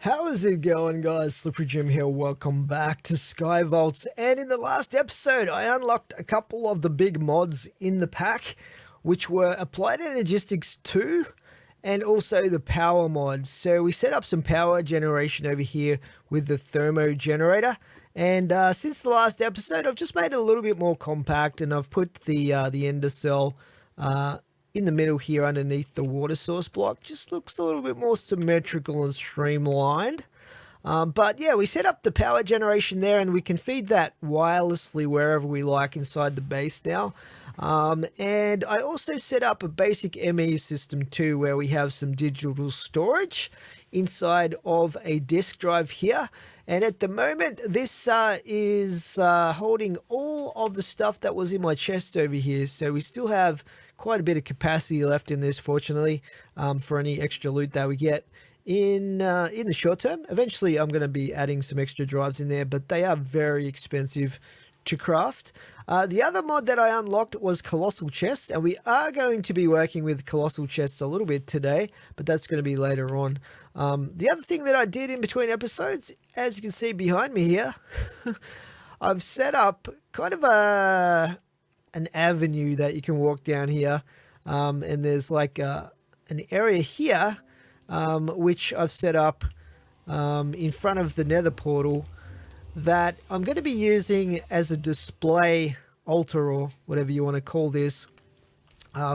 How is it going, guys? Slippery Jim here. Welcome back to Sky Vaults. And in the last episode, I unlocked a couple of the big mods in the pack, which were Applied Energistics 2 and also the power mod. So we set up some power generation over here with the thermo generator. And since the last episode, I've just made it a little bit more compact, and I've put the ender cell in the middle here underneath the water source block. Just looks a little bit more symmetrical and streamlined. But yeah, we set up the power generation there, and we can feed that wirelessly wherever we like inside the base now. And I also set up a basic ME system too, where we have some digital storage inside of a disk drive here. And at the moment, this is holding all of the stuff that was in my chest over here. So we still have quite a bit of capacity left in this, fortunately, for any extra loot that we get in the short term. Eventually, I'm going to be adding some extra drives in there, but they are very expensive to craft. The other mod that I unlocked was Colossal Chest, and we are going to be working with Colossal Chests a little bit today, but that's going to be later on. The other thing that I did in between episodes, as you can see behind me here, I've set up kind of an avenue that you can walk down here, and there's like an area here which I've set up in front of the nether portal that I'm going to be using as a display altar, or whatever you want to call this,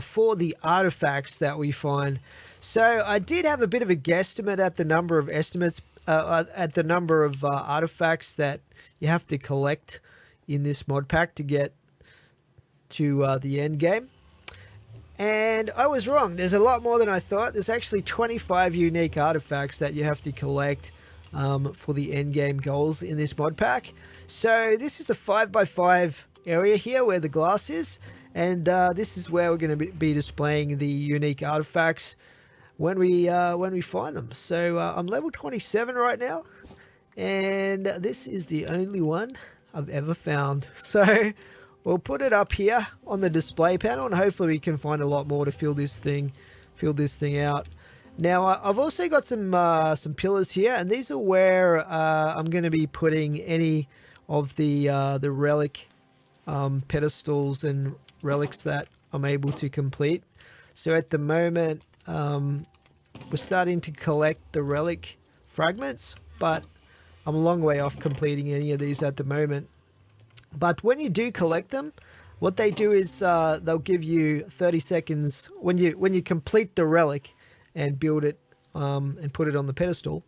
for the artifacts that we find. So I did have a bit of a guesstimate at the number of artifacts that you have to collect in this mod pack to get to the end game. And I was wrong. There's a lot more than I thought. There's actually 25 unique artifacts that you have to collect for the end game goals in this mod pack. So this is a 5x5 area here where the glass is, and this is where we're going to be displaying the unique artifacts when we find them. So I'm level 27 right now, and this is the only one I've ever found. So we'll put it up here on the display panel, and hopefully we can find a lot more to fill this thing out. Now I've also got some pillars here, and these are where I'm going to be putting any of the relic pedestals and relics that I'm able to complete. So at the moment, we're starting to collect the relic fragments, but I'm a long way off completing any of these at the moment. But when you do collect them, what they do is they'll give you 30 seconds when you complete the relic and build it and put it on the pedestal.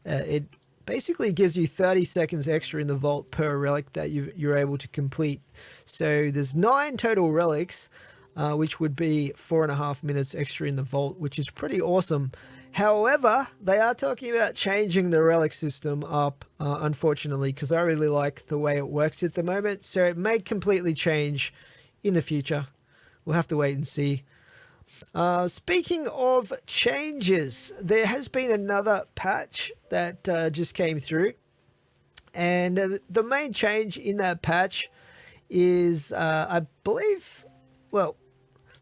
It basically gives you 30 seconds extra in the vault per relic that you're able to complete. So there's 9 total relics, which would be 4.5 minutes extra in the vault, which is pretty awesome. However, they are talking about changing the relic system up, unfortunately, because I really like the way it works at the moment. So it may completely change in the future. We'll have to wait and see. Speaking of changes, there has been another patch that just came through, and the main change in that patch is, I believe, well,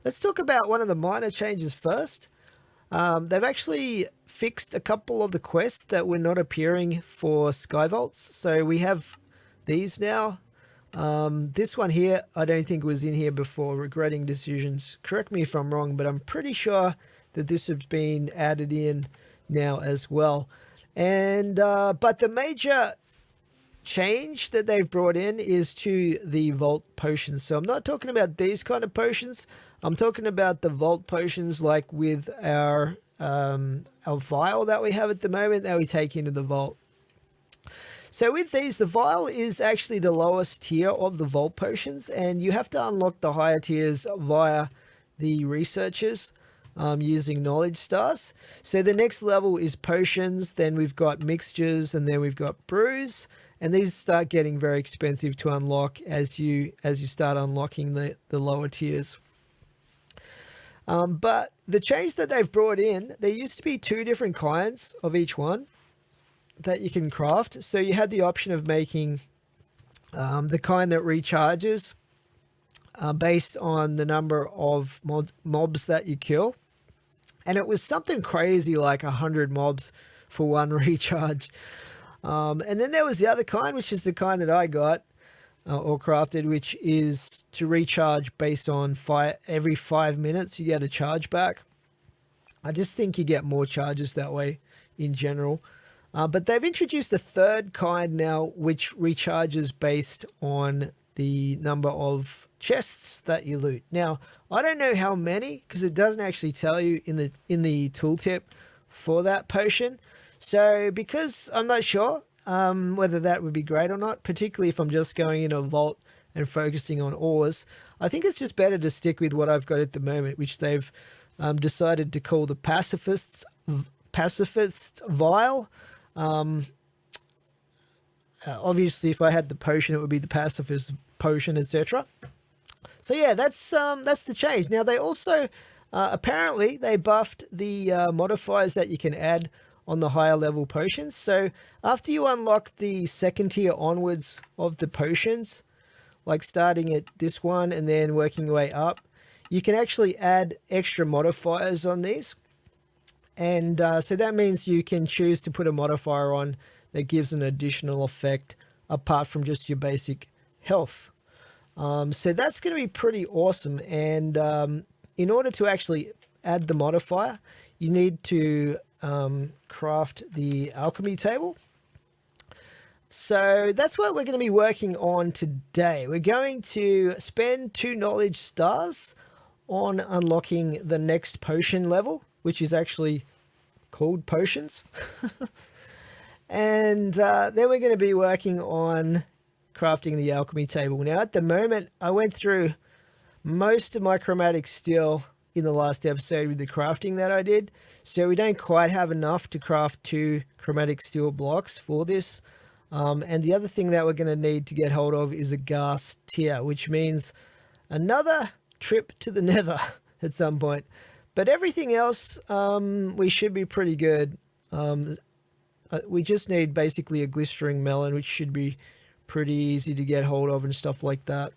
let's talk about one of the minor changes first. They've actually fixed a couple of the quests that were not appearing for Sky Vaults, so we have these now. This one here, I don't think was in here before, regretting decisions. Correct me if I'm wrong, but I'm pretty sure that this has been added in now as well. And but the major change that they've brought in is to the vault potions. So I'm not talking about these kind of potions. I'm talking about the vault potions like with our vial that we have at the moment that we take into the vault. So with these, the vial is actually the lowest tier of the vault potions, and you have to unlock the higher tiers via the researchers using knowledge stars. So the next level is potions, then we've got mixtures, and then we've got brews, and these start getting very expensive to unlock as you start unlocking the lower tiers. But the change that they've brought in, there used to be 2 different kinds of each one that you can craft. So you had the option of making the kind that recharges based on the number of mobs that you kill, and it was something crazy like 100 mobs for one recharge. And then there was the other kind, which is the kind that I got or crafted, which is to recharge based on every 5 minutes you get a charge back. I just think you get more charges that way in general. But they've introduced a third kind now, which recharges based on the number of chests that you loot. Now, I don't know how many, because it doesn't actually tell you in the tooltip for that potion. So because I'm not sure whether that would be great or not, particularly if I'm just going in a vault and focusing on ores, I think it's just better to stick with what I've got at the moment, which they've decided to call the Pacifist Vial. Obviously, if I had the potion, it would be the Pacifist Potion, etc. So yeah, that's the change. Now they also apparently they buffed the modifiers that you can add on the higher level potions. So after you unlock the second tier onwards of the potions, like starting at this one and then working your way up, you can actually add extra modifiers on these. And so that means you can choose to put a modifier on that gives an additional effect apart from just your basic health. So that's going to be pretty awesome. And in order to actually add the modifier, you need to craft the alchemy table. So that's what we're going to be working on today. We're going to spend 2 knowledge stars on unlocking the next potion level, which is actually called potions. And then we're going to be working on crafting the alchemy table. Now at the moment, I went through most of my chromatic steel in the last episode with the crafting that I did. So we don't quite have enough to craft 2 chromatic steel blocks for this. And the other thing that we're going to need to get hold of is a ghast tier, which means another trip to the nether at some point. But everything else, we should be pretty good. We just need basically a glistering melon, which should be pretty easy to get hold of and stuff like that.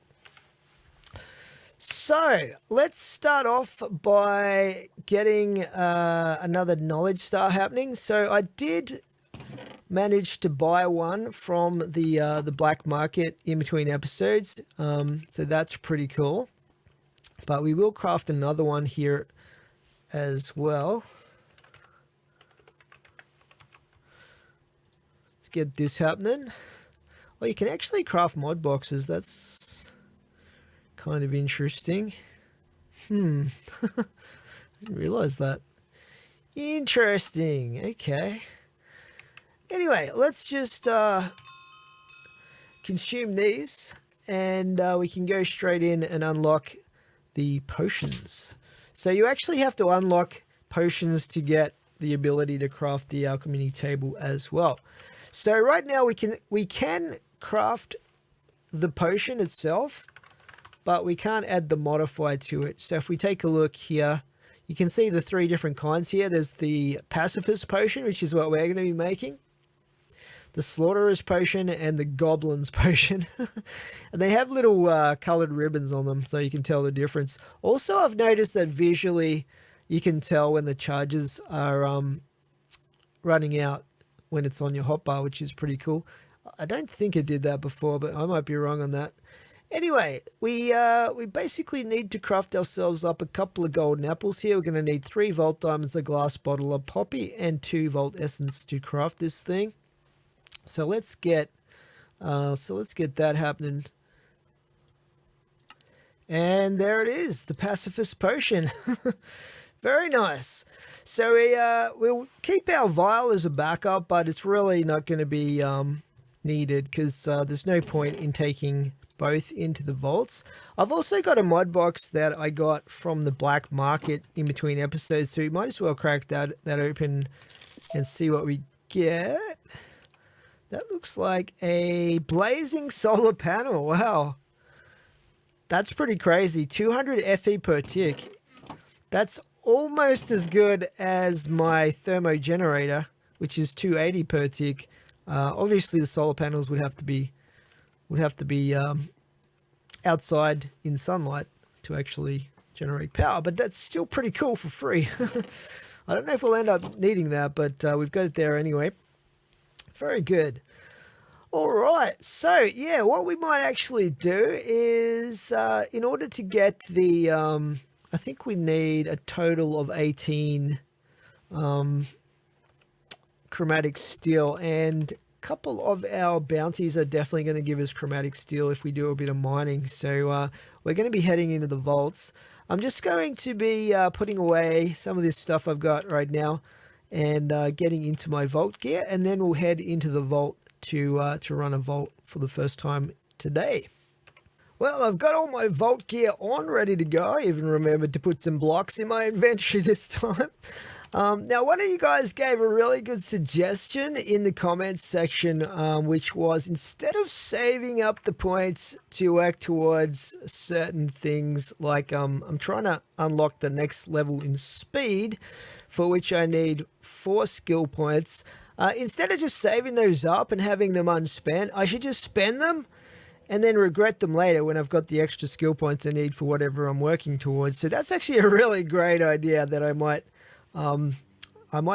So let's start off by getting another knowledge star happening. So I did manage to buy one from the black market in between episodes. So that's pretty cool. But we will craft another one here as well. Let's get this happening. Well, you can actually craft mod boxes. That's kind of interesting. I didn't realize that. Interesting. Okay. Anyway, let's just consume these and we can go straight in and unlock the potions. So you actually have to unlock potions to get the ability to craft the alchemy table as well. So right now we can craft the potion itself, but we can't add the modifier to it. So if we take a look here, you can see the 3 different kinds here. There's the pacifist potion, which is what we're going to be making, the slaughterer's potion, and the goblin's potion. And they have little colored ribbons on them so you can tell the difference. Also, I've noticed that visually you can tell when the charges are running out when it's on your hotbar, which is pretty cool. I don't think it did that before, but I might be wrong on that. Anyway, we basically need to craft ourselves up a couple of golden apples here. We're going to need 3 vault diamonds, a glass bottle of poppy, and 2 vault essence to craft this thing. So let's get that happening. And there it is, the pacifist potion. Very nice. So we'll keep our vial as a backup, but it's really not going to be needed because there's no point in taking both into the vaults. I've also got a mod box that I got from the black market in between episodes, so we might as well crack that open and see what we get. That looks like a blazing solar panel. Wow. That's pretty crazy. 200 FE per tick. That's almost as good as my thermo generator, which is 280 per tick. Obviously the solar panels would have to be outside in sunlight to actually generate power, but that's still pretty cool for free. I don't know if we'll end up needing that, but we've got it there anyway. Very good. All right, so yeah, what we might actually do is, in order to get the, I think we need a total of 18 chromatic steel, and a couple of our bounties are definitely going to give us chromatic steel if we do a bit of mining. So we're going to be heading into the vaults. I'm just going to be putting away some of this stuff I've got right now and getting into my vault gear, and then we'll head into the vault to run a vault for the first time today. Well, I've got all my vault gear on, ready to go. I even remembered to put some blocks in my inventory this time. Now, one of you guys gave a really good suggestion in the comments section, which was, instead of saving up the points to work towards certain things, like I'm trying to unlock the next level in speed, for which I need 4 skill points. Instead of just saving those up and having them unspent, I should just spend them and then regret them later when I've got the extra skill points I need for whatever I'm working towards. So that's actually a really great idea that I might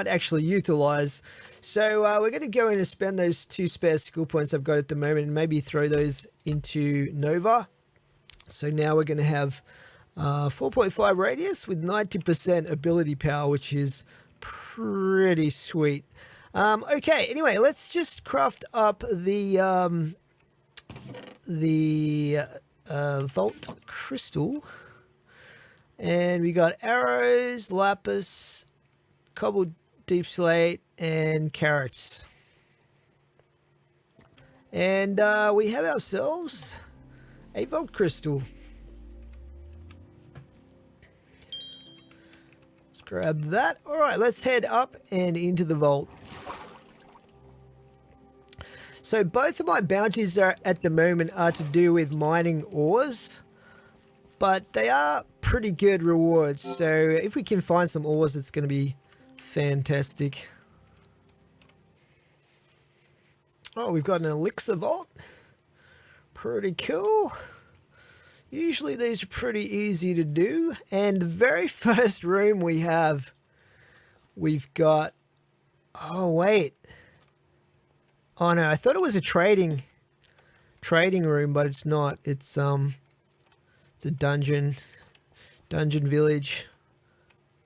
actually utilize. So we're going to go in and spend those 2 spare skill points I've got at the moment and maybe throw those into Nova. So now we're going to have 4.5 radius with 90% ability power, which is pretty sweet. Okay, anyway, let's just craft up the vault crystal. And we got arrows, lapis, cobbled deep slate, and carrots. And we have ourselves a vault crystal. Let's grab that. All right, let's head up and into the vault. So both of my bounties are at the moment are to do with mining ores, but they are pretty good rewards. So if we can find some ores, it's going to be fantastic. Oh, we've got an elixir vault. Pretty cool. Usually these are pretty easy to do. And the very first room we've got, oh wait. Oh no, I thought it was a trading room, but it's not. It's a dungeon village.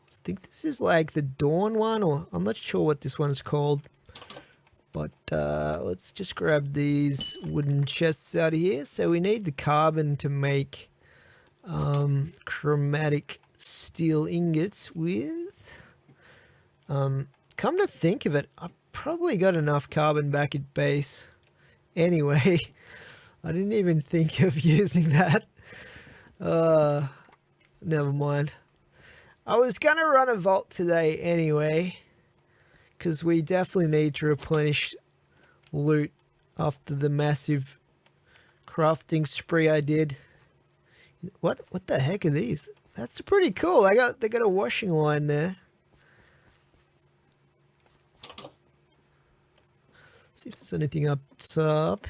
I think this is like the Dawn one, or I'm not sure what this one's called. But let's just grab these wooden chests out of here. So we need the carbon to make chromatic steel ingots with. Come to think of it, I've probably got enough carbon back at base. Anyway, I didn't even think of using that. Never mind. I was going to run a vault today anyway, because we definitely need to replenish loot after the massive crafting spree I did. What the heck are these? That's pretty cool. They got a washing line there. See if there's anything up top.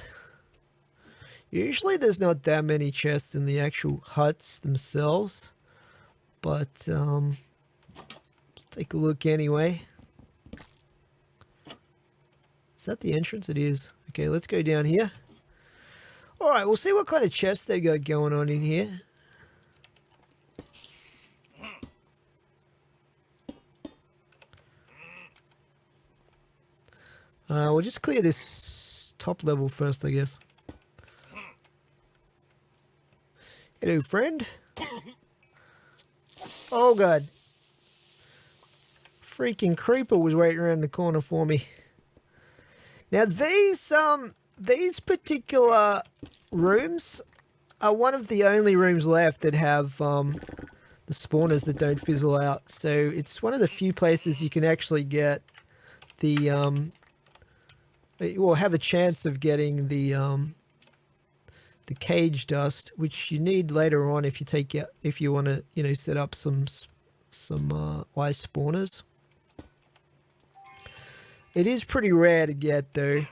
Usually there's not that many chests in the actual huts themselves, but let's take a look anyway. Is that the entrance? It is. Okay, let's go down here. Alright, we'll see what kind of chests they got going on in here. We'll just clear this top level first, I guess. Hello, friend. Oh god. Freaking creeper was waiting around the corner for me. Now these particular rooms are one of the only rooms left that have the spawners that don't fizzle out. So it's one of the few places you can actually get the or have a chance of getting the cage dust, which you need later on if you want to, you know, set up some ice spawners. It is pretty rare to get though.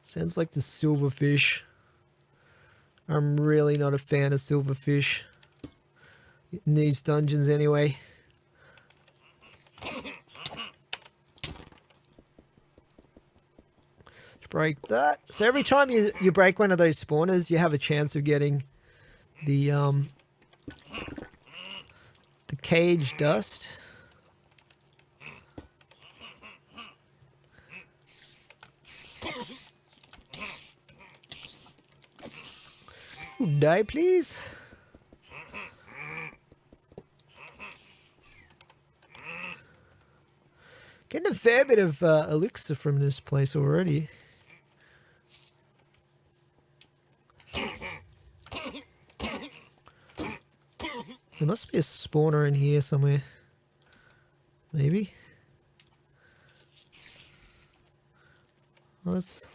Sounds like the silverfish. I'm really not a fan of silverfish in these dungeons anyway. Break that. So every time you break one of those spawners, you have a chance of getting the cage dust. Ooh, die, please. Getting a fair bit of elixir from this place already. There must be a spawner in here somewhere. Maybe. Well, let's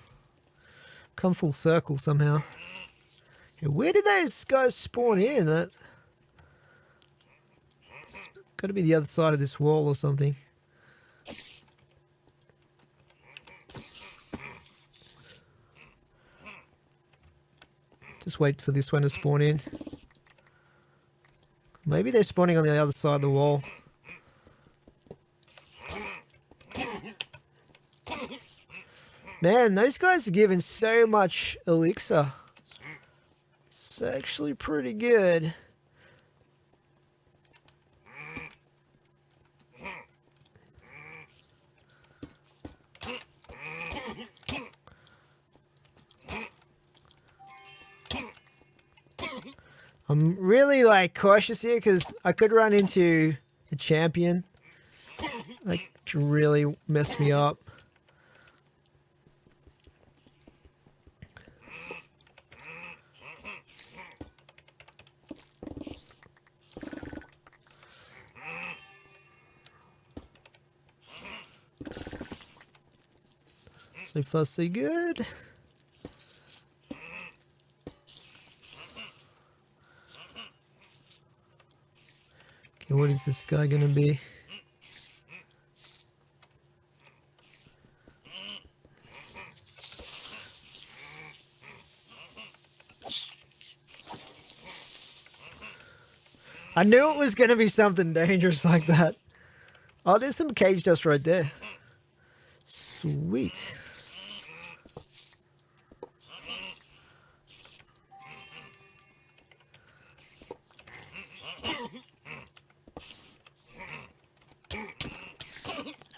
come full circle somehow. Okay, where did those guys spawn in? It's got to be the other side of this wall or something. Just wait for this one to spawn in. Maybe they're spawning on the other side of the wall. Man, those guys are giving so much elixir. It's actually pretty good. I'm really like cautious here because I could run into a champion. That can really mess me up. So far so good. Okay, what is this guy gonna be? I knew it was gonna be something dangerous like that. Oh, there's some cage dust right there. Sweet.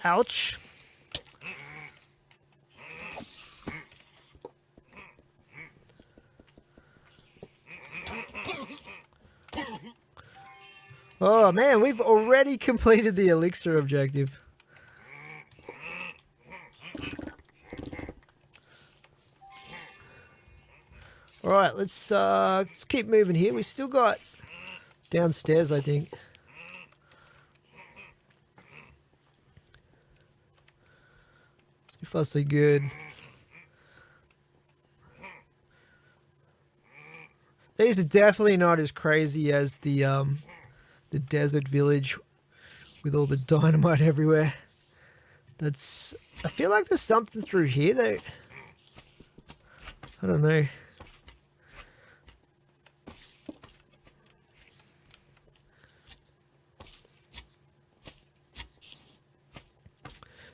Ouch. Oh man, we've already completed the elixir objective. Alright, let's keep moving here. We still got downstairs, I think. So far so good. These are definitely not as crazy as the desert village with all the dynamite everywhere. That's... I feel like there's something through here though. I don't know.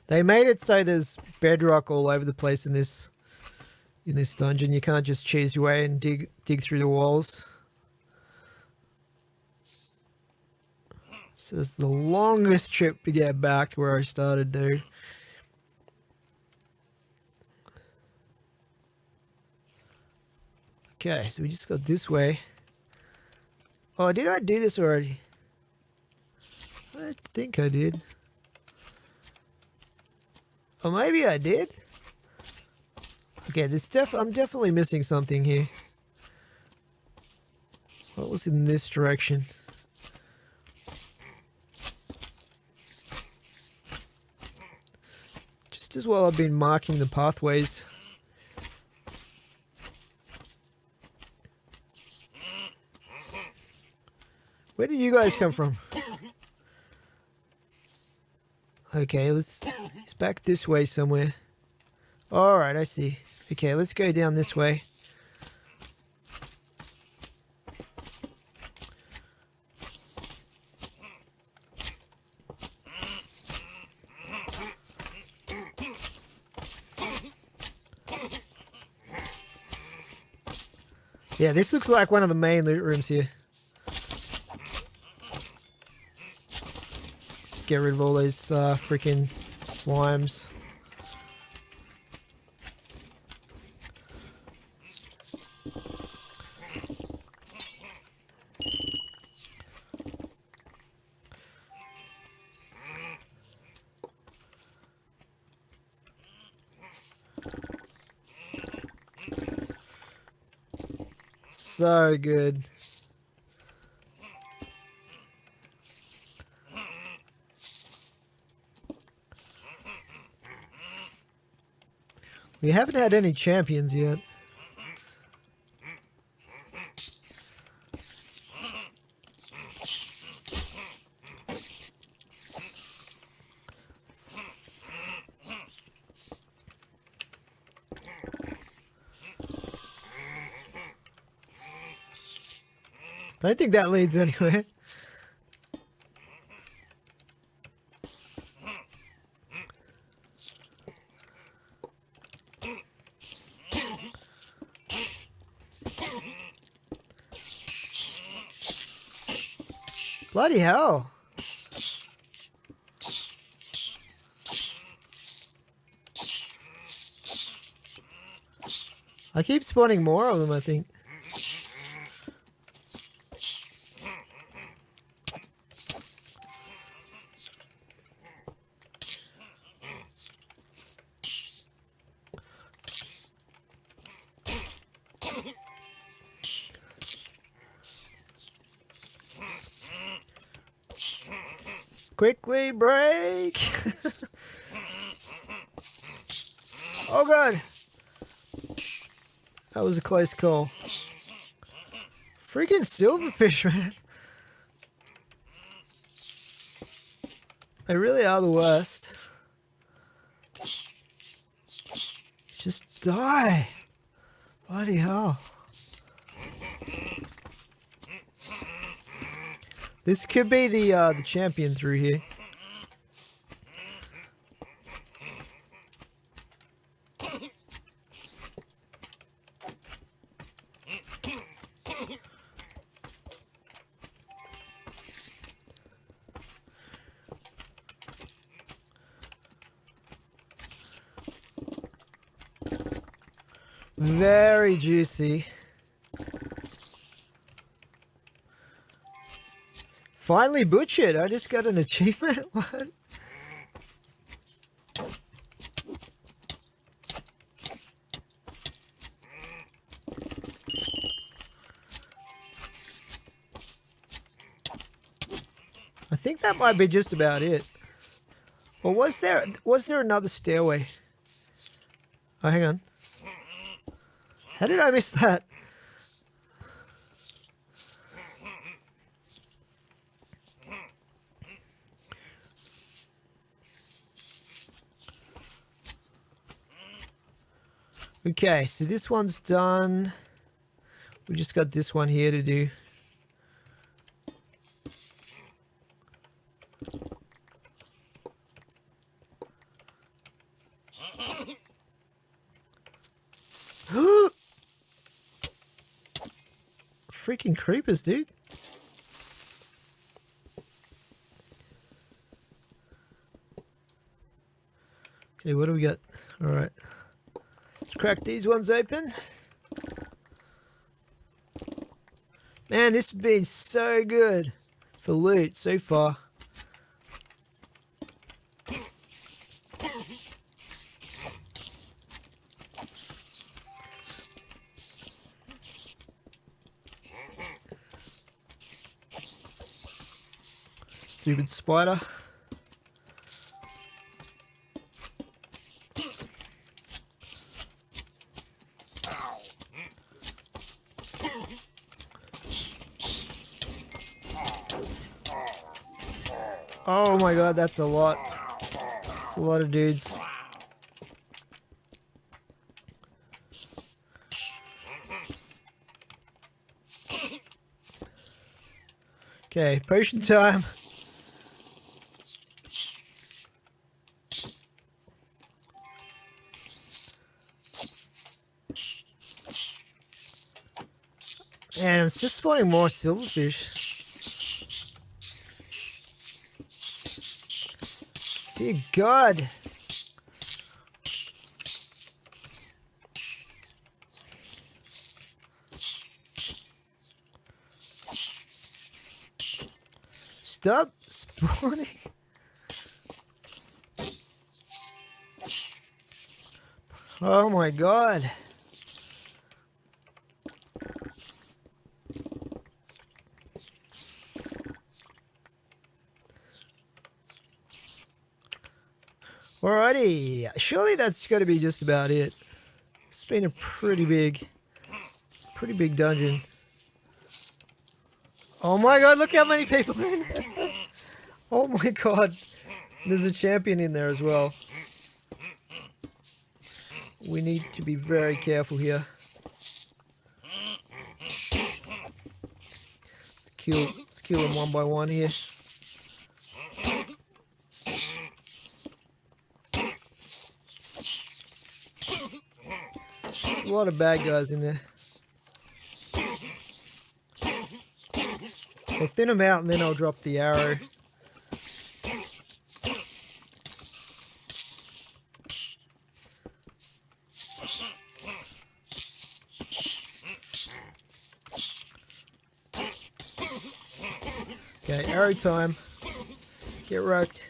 They made it so there's bedrock all over the place in this dungeon. You can't just choose your way and dig through the walls. So it's the longest trip to get back to where I started, dude. Okay, so we just got this way. Oh, did I do this already? I think I did. Or maybe I did. Okay, I'm definitely missing something here. What was in this direction? Just as well I've been marking the pathways. Where did you guys come from? Okay, it's back this way somewhere. Alright, I see. Okay, let's go down this way. Yeah, this looks like one of the main loot rooms here. Just get rid of all those freaking slimes. So good. We haven't had any champions yet. I don't think that leads anywhere. Bloody hell. I keep spawning more of them, I think. Quickly break! Oh god! That was a close call. Freaking silverfish, man. They really are the worst. Just die! Bloody hell. This could be the champion through here. Very juicy. Finally butchered. I just got an achievement. What? I think that might be just about it. Or was there another stairway? Oh, hang on. How did I miss that? Okay, so this one's done. We just got this one here to do. Freaking creepers, dude. Okay, what do we got? All right. Let's crack these ones open. Man, this has been so good for loot so far. Stupid spider. Oh my god, that's a lot. That's a lot of dudes. Okay, potion time. And it's just spawning more silverfish. Dear God. Stop spawning. Oh my God. Alrighty, surely that's got to be just about it. It's been a pretty big dungeon. Oh my God, look how many people are in there. Oh my God, there's a champion in there as well. We need to be very careful here. Let's kill them one by one here. A lot of bad guys in there. I'll thin them out and then I'll drop the arrow. Okay, arrow time. Get wrecked.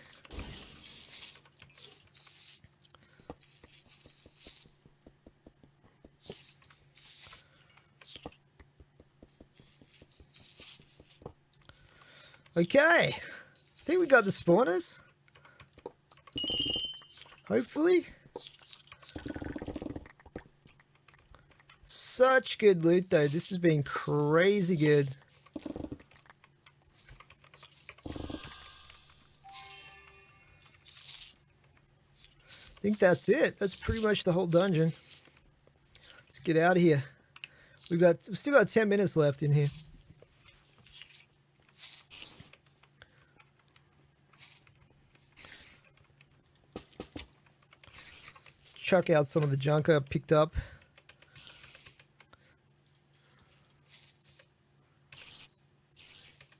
Okay, I think we got the spawners. Hopefully. Such good loot though. This has been crazy good. I think that's it. That's pretty much the whole dungeon. Let's get out of here. We've still got 10 minutes left in here. Let's chuck out some of the junk I picked up.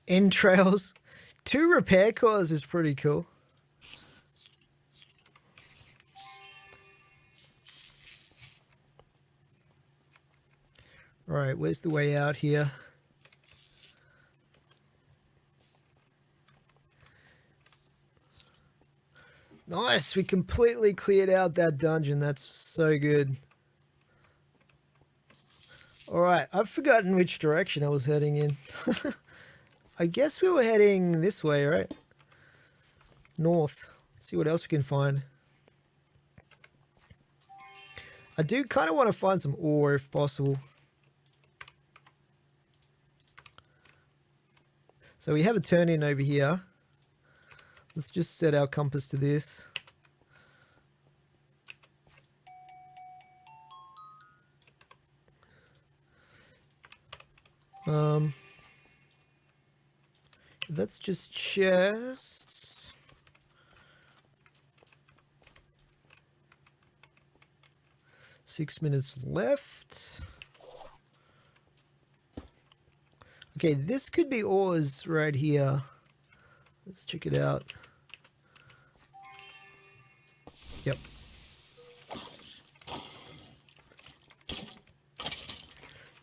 Entrails. 2 repair cores is pretty cool. Alright, where's the way out here? Nice, we completely cleared out that dungeon. That's so good. Alright, I've forgotten which direction I was heading in. I guess we were heading this way, right? North. Let's see what else we can find. I do kind of want to find some ore if possible. So we have a turn in over here. Let's just set our compass to this. That's just chests. Six minutes left. Okay, this could be ores right here. Let's check it out. Yep.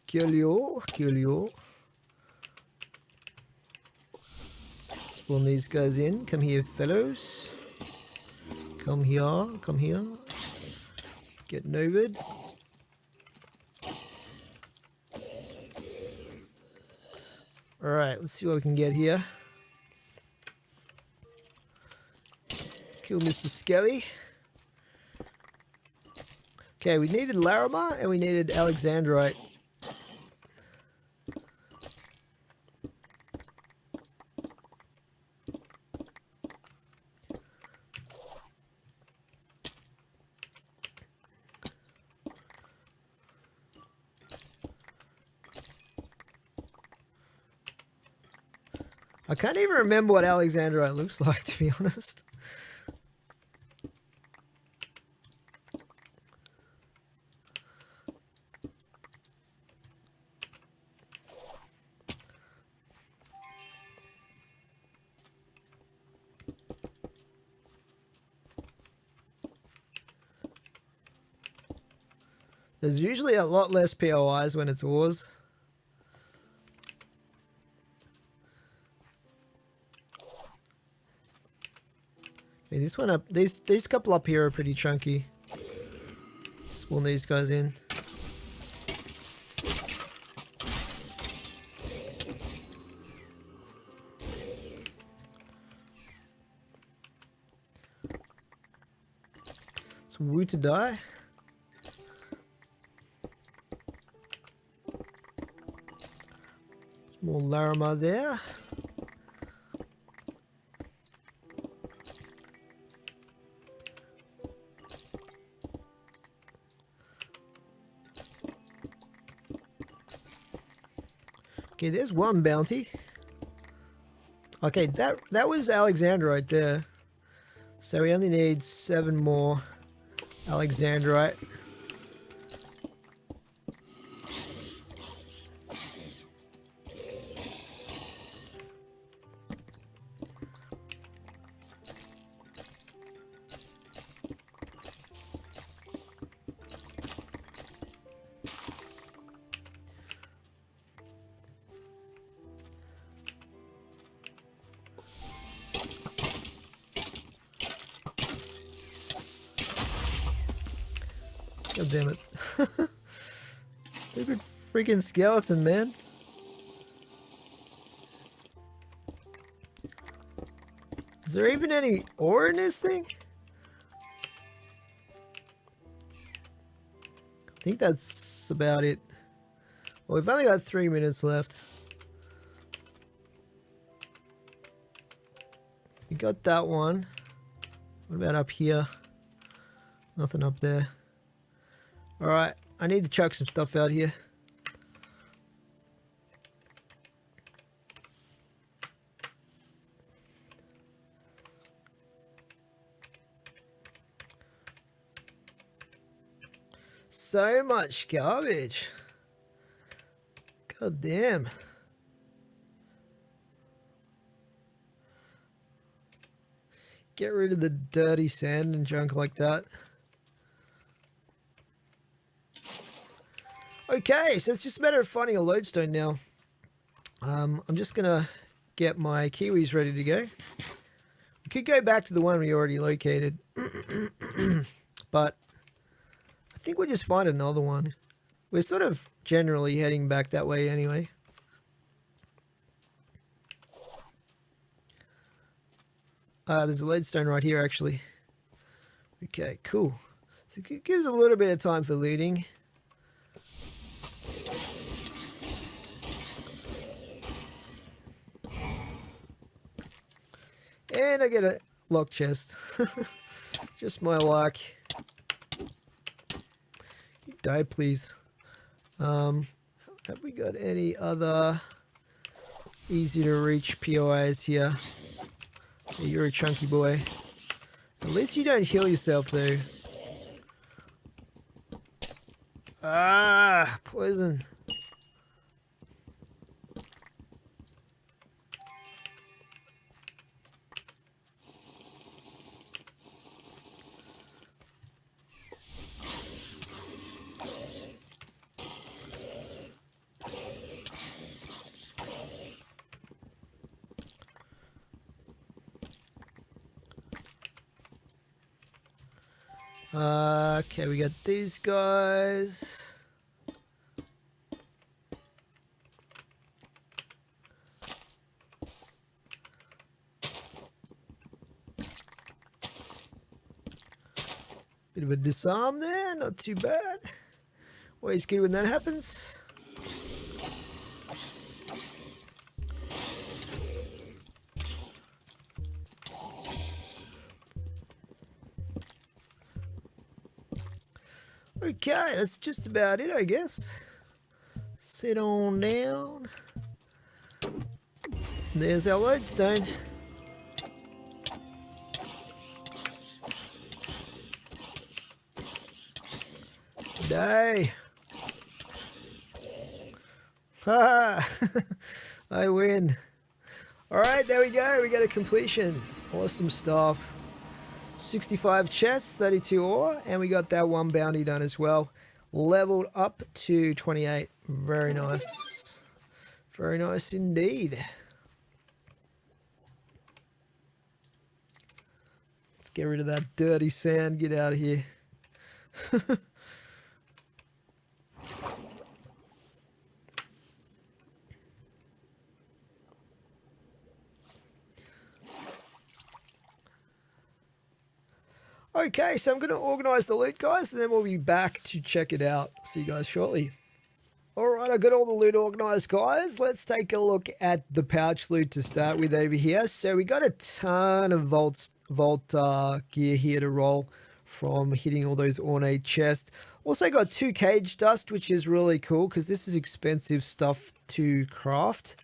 Kill you. Spawn these guys in. Come here, fellows. Come here. Get novid. Alright, let's see what we can get here. Kill Mr. Skelly. Okay, we needed Larimar and we needed Alexandrite. I can't even remember what Alexandrite looks like, to be honest. There's usually a lot less POIs when it's ores. Okay, this one up, these couple up here are pretty chunky. Spawn these guys in. It's woo to die. More Larima there. Okay, there's one bounty. Okay, that was Alexandrite there. So we only need 7 more Alexandrite. God damn it. Stupid freaking skeleton, man. Is there even any ore in this thing? I think that's about it. Well, we've only got 3 minutes left. We got that one. What about up here? Nothing up there. Alright, I need to chuck some stuff out here. So much garbage. God damn. Get rid of the dirty sand and junk like that. Okay, so it's just a matter of finding a lodestone now. I'm just gonna get my kiwis ready to go. We could go back to the one we already located, but I think we'll just find another one. We're sort of generally heading back that way anyway. There's a lodestone right here actually. Okay, cool. So it gives a little bit of time for looting. And I get a lock chest. Just my luck. You die, please. Have we got any other easy to reach POIs here? Yeah, you're a chunky boy. At least you don't heal yourself though. Ah, poison. Okay, we got these guys. Bit of a disarm there, not too bad. Always good when that happens. Okay, that's just about it, I guess. Sit on down. There's our lodestone. Die. Ha! I win. Alright, there we go. We got a completion. Awesome stuff. 65 chests, 32 ore, and we got that one bounty done as well. leveled up to 28. Very nice. Very nice indeed. Let's get rid of that dirty sand. Get out of here. Okay, so I'm going to organize the loot, guys, and then we'll be back to check it out. See you guys shortly. Alright, I got all the loot organized, guys. Let's take a look at the pouch loot to start with over here. So we got a ton of vault gear here to roll from hitting all those ornate chests. Also got 2 cage dust, which is really cool because this is expensive stuff to craft.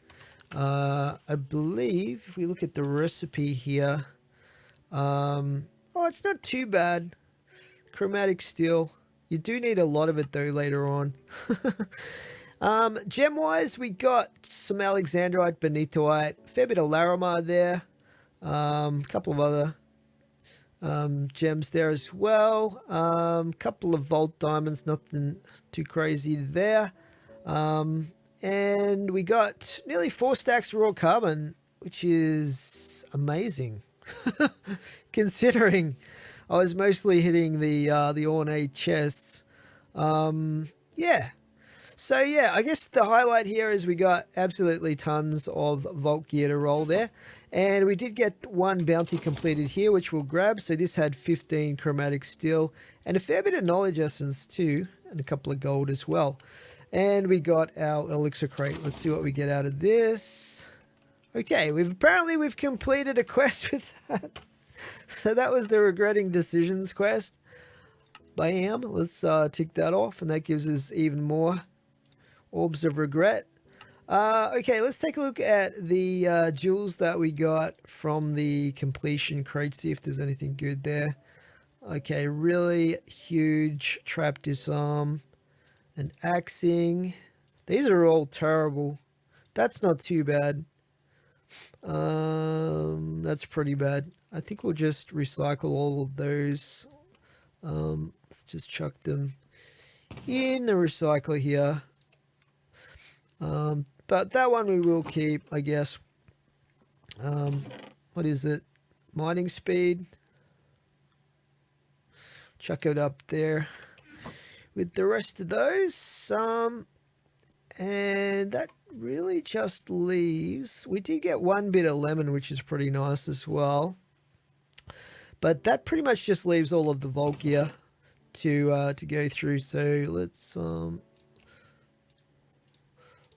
I believe if we look at the recipe here, oh, it's not too bad. Chromatic steel. You do need a lot of it though later on. Gem wise, we got some Alexandrite, Benitoite, fair bit of Larimar there. Couple of other gems there as well. Couple of Vault diamonds, nothing too crazy there. And we got nearly 4 stacks of raw carbon, which is amazing. Considering I was mostly hitting the ornate chests. Yeah. So yeah, I guess the highlight here is we got absolutely tons of vault gear to roll there. And we did get 1 bounty completed here, which we'll grab. So this had 15 chromatic steel and a fair bit of knowledge essence too, and a couple of gold as well. And we got our elixir crate. Let's see what we get out of this. Okay, we've completed a quest with that. So that was the regretting decisions quest. Bam, let's tick that off, and that gives us even more orbs of regret. Okay, let's take a look at the jewels that we got from the completion crate, see if there's anything good there. Okay, really huge trap disarm and axing. These are all terrible. That's not too bad. That's pretty bad. I think we'll just recycle all of those. Let's just chuck them in the recycler here. But that one we will keep, I guess. What is it? Mining speed. Chuck it up there with the rest of those. And that really just leaves, we did get 1 bit of lemon, which is pretty nice as well, but that pretty much just leaves all of the vault gear to go through. So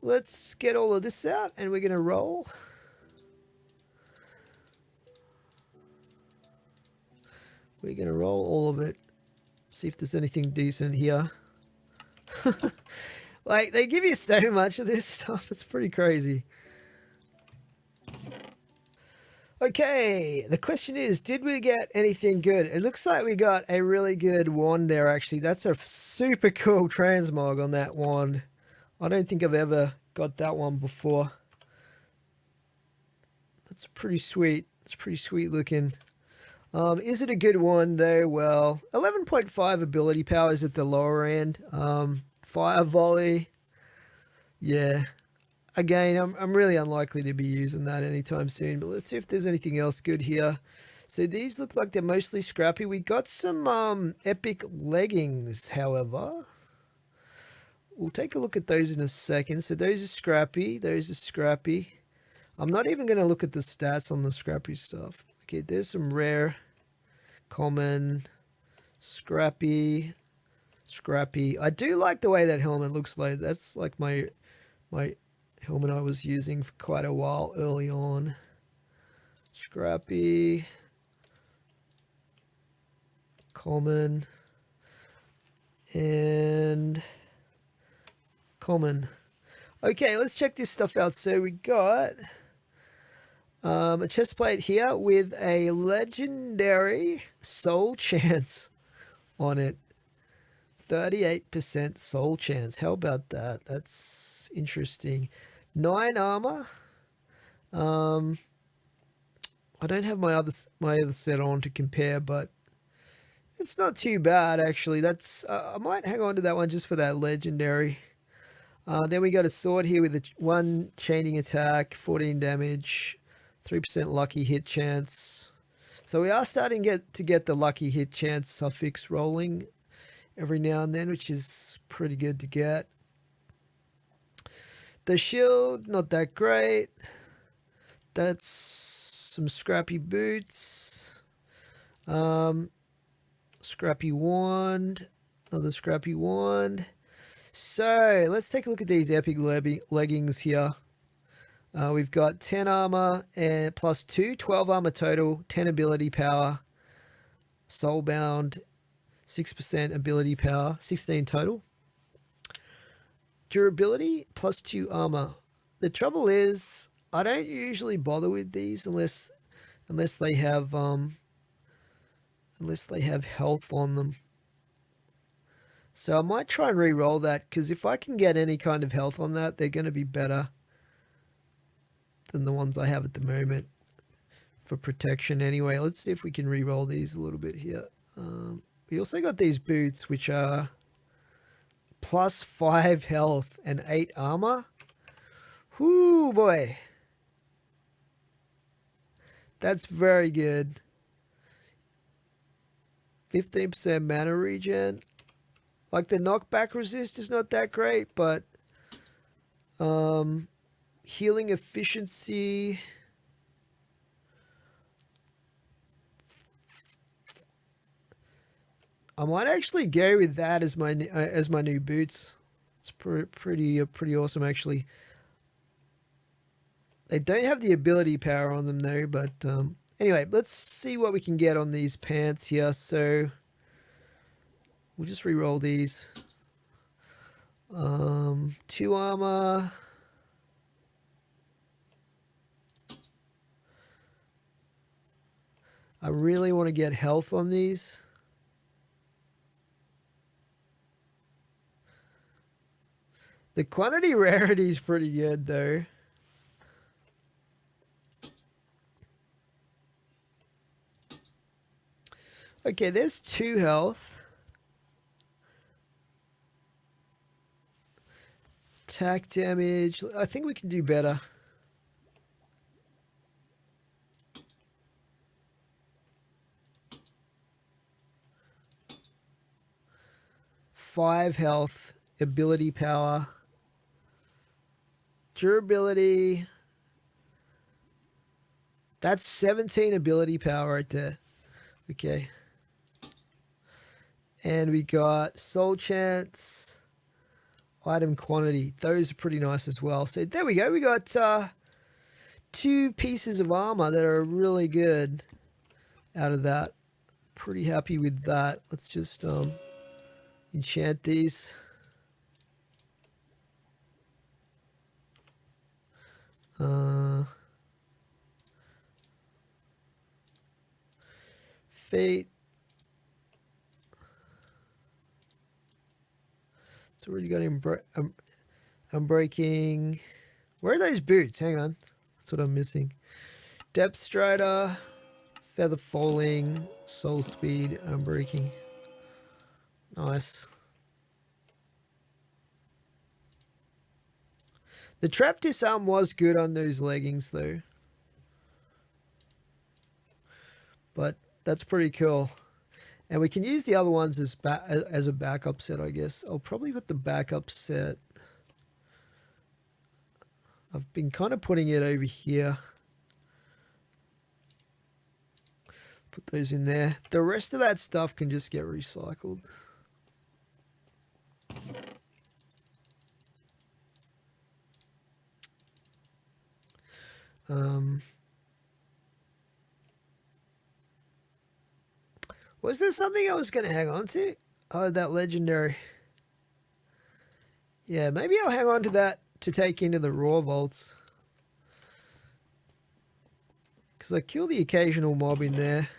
let's get all of this out, and we're gonna roll. We're gonna roll all of it, see if there's anything decent here. Like, they give you so much of this stuff, it's pretty crazy. Okay, the question is, did we get anything good? It looks like we got a really good wand there, actually. That's a super cool transmog on that wand. I don't think I've ever got that one before. That's pretty sweet. It's pretty sweet looking. Is it a good one, though? Well, 11.5 ability power is at the lower end. Fire volley, yeah. Again, I'm really unlikely to be using that anytime soon, but let's see if there's anything else good here. So these look like they're mostly scrappy. We got some epic leggings, however. We'll take a look at those in a second. So those are scrappy. Those are scrappy. I'm not even going to look at the stats on the scrappy stuff. Okay, there's some rare, common, scrappy. I do like the way that helmet looks like. That's like my helmet I was using for quite a while early on. Scrappy, common, and common. Okay, let's check this stuff out. So we got a chest plate here with a legendary soul chance on it. 38% soul chance. How about that? That's interesting. 9 armor. I don't have my other set on to compare, but It's not too bad, actually. That's I might hang on to that one just for that legendary. Then we got a sword here with a 1 chaining attack, 14 damage, 3% lucky hit chance. So we are starting to get the lucky hit chance suffix rolling every now and then, which is pretty good to get. The shield, not that great. That's some scrappy boots. Scrappy wand. Another scrappy wand. So let's take a look at these epic leggings here. We've got 10 armor and plus 2, 12 armor total, 10 ability power, soulbound, 6% ability power, 16 total. Durability plus 2 armor. The trouble is, I don't usually bother with these unless they have health on them. So I might try and re-roll that, because if I can get any kind of health on that, they're going to be better than the ones I have at the moment for protection anyway. Let's see if we can re-roll these a little bit here. We also got these boots, which are plus 5 health and 8 armor. Whoo, boy. That's very good. 15% mana regen. Like, the knockback resist is not that great, but healing efficiency. I might actually go with that as my new boots. It's pretty awesome, actually. They don't have the ability power on them though, but anyway, let's see what we can get on these pants here. So we'll just re-roll these. 2 armor. I really want to get health on these. The quantity rarity is pretty good though. Okay, there's 2 health. Attack damage. I think we can do better. Five health, ability power, durability. That's 17 ability power right there. Okay. And we got soul chance, item quantity. Those are pretty nice as well. So there we go. We got 2 pieces of armor that are really good out of that. Pretty happy with that. Let's just enchant these. Fate. It's already got I'm breaking. Where are those boots? Hang on. That's what I'm missing. Depth Strider, Feather Falling, Soul Speed, Unbreaking. Nice. The Trap Disarm was good on those leggings though. But that's pretty cool. And we can use the other ones as a backup set, I guess. I'll probably put the backup set. I've been kind of putting it over here. Put those in there. The rest of that stuff can just get recycled. Was there something I was going to hang on to? Oh, that legendary. Yeah, maybe I'll hang on to that to take into the raw vaults. Because I kill the occasional mob in there.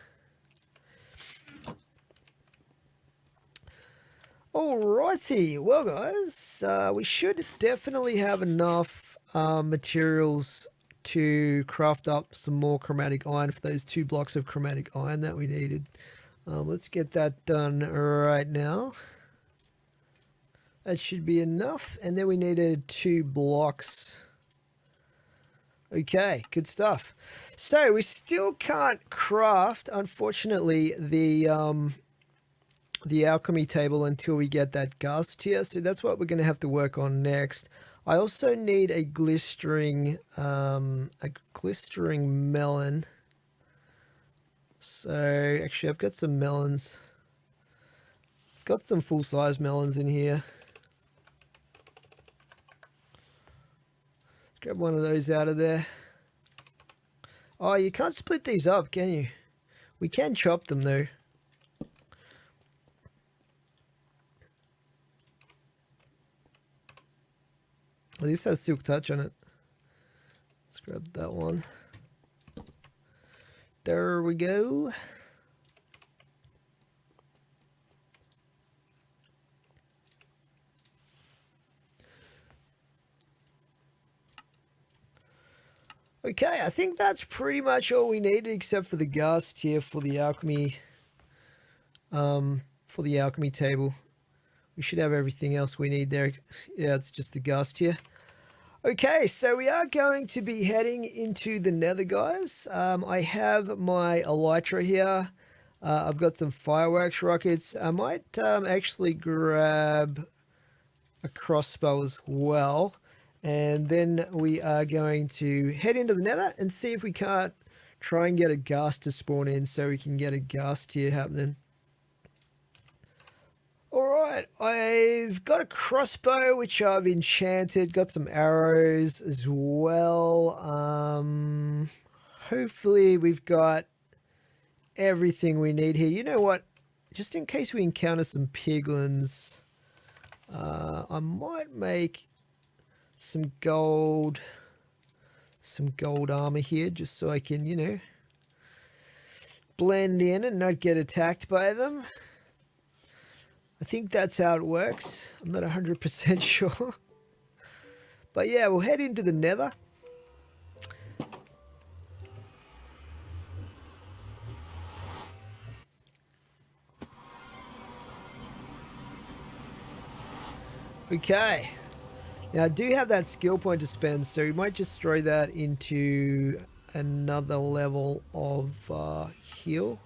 Alrighty, well guys, we should definitely have enough materials to craft up some more chromatic iron for those 2 blocks of chromatic iron that we needed. Let's get that done right now. That should be enough. And then we needed 2 blocks. Okay, good stuff. So we still can't craft, unfortunately, the alchemy table until we get that ghast tier. So that's what we're going to have to work on next. I also need a glistering melon. So actually, I've got some melons. I've got some full-size melons in here. Grab one of those out of there. Oh, you can't split these up, can you? We can chop them though. Well, this has silk touch on it. Let's grab that one. There we go. Okay, I think that's pretty much all we needed except for the ghast here for the alchemy table. We should have everything else we need there. Yeah, it's just the ghast here. Okay, so we are going to be heading into the nether, guys. I have my elytra here. I've got some fireworks rockets. I might actually grab a crossbow as well. And then we are going to head into the nether and see if we can't try and get a ghast to spawn in so we can get a ghast tier happening. Alright, I've got a crossbow which I've enchanted, got some arrows as well. Hopefully we've got everything we need here. You know what, just in case we encounter some piglins, I might make some gold armor here just so I can, you know, blend in and not get attacked by them. I think that's how it works. I'm not 100% sure. But yeah, we'll head into the nether. Okay. Now I do have that skill point to spend, so we might just throw that into another level of heal.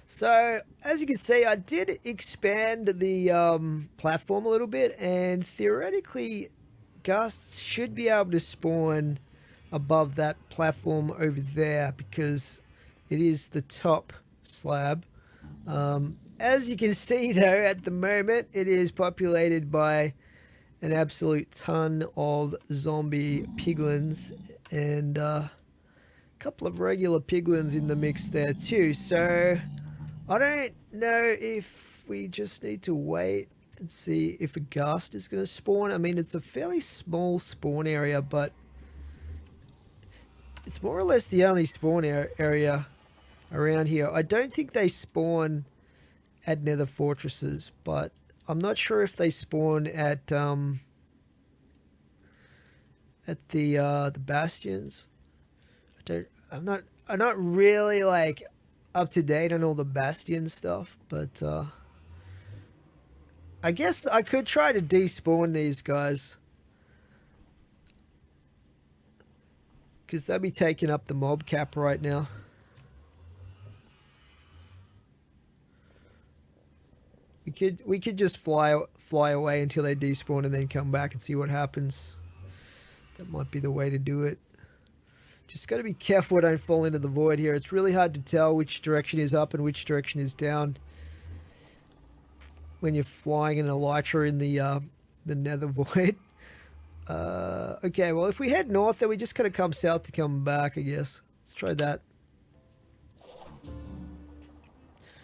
So, as you can see, I did expand the platform a little bit, and theoretically, ghasts should be able to spawn above that platform over there because it is the top slab. As you can see, though, at the moment, it is populated by an absolute ton of zombie piglins and a couple of regular piglins in the mix there too. So I don't know if we just need to wait and see if a ghast is going to spawn. I mean, it's a fairly small spawn area, but it's more or less the only spawn area around here. I don't think they spawn at nether fortresses, but I'm not sure if they spawn at the bastions. I'm not really like up to date on all the bastion stuff, but I guess I could try to despawn these guys because they'll be taking up the mob cap right now. We could just fly away until they despawn and then come back and see what happens. That might be the way to do it. Just got to be careful I don't fall into the void here. It's really hard to tell which direction is up and which direction is down when you're flying an elytra in the nether void. Okay, well, if we head north, then we just got to come south to come back, I guess. Let's try that.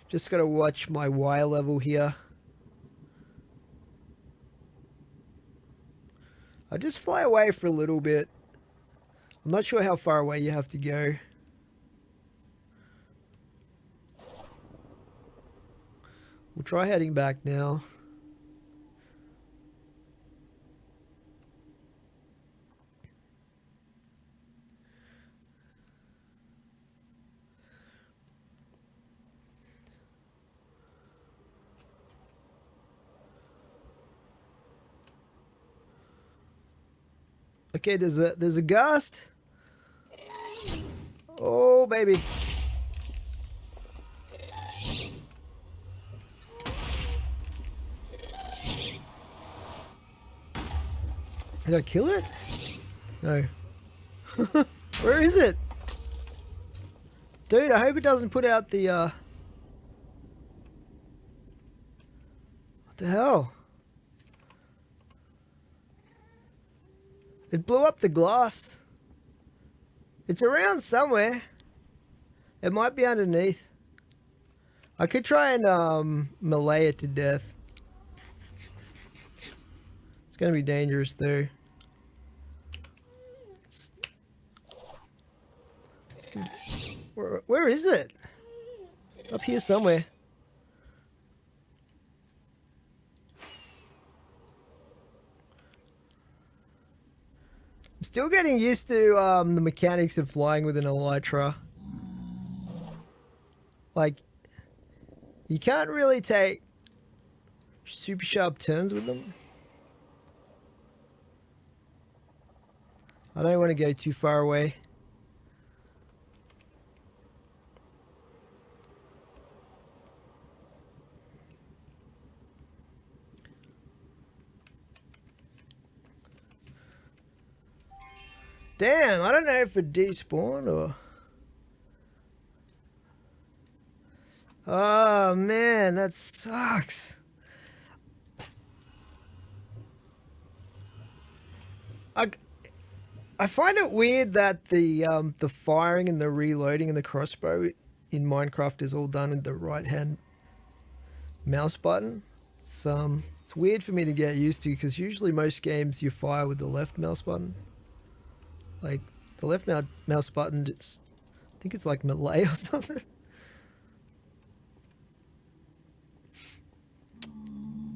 Just got to watch my Y level here. I just fly away for a little bit. I'm not sure how far away you have to go. We'll try heading back now. Okay, there's a ghast. Oh baby. Did I kill it? No. Where is it? Dude, I hope it doesn't put out the what the hell? It blew up the glass. It's around somewhere. It might be underneath. I could try and melee it to death. It's gonna be dangerous though. Where is it? It's up here somewhere. I'm still getting used to the mechanics of flying with an elytra. Like, you can't really take super sharp turns with them. I don't want to go too far away. Damn, I don't know if it despawned or... Oh man, that sucks. I find it weird that the firing and the reloading and the crossbow in Minecraft is all done with the right hand mouse button. It's weird for me to get used to because usually most games you fire with the left mouse button. Like the left mouse button, I think it's like melee or something.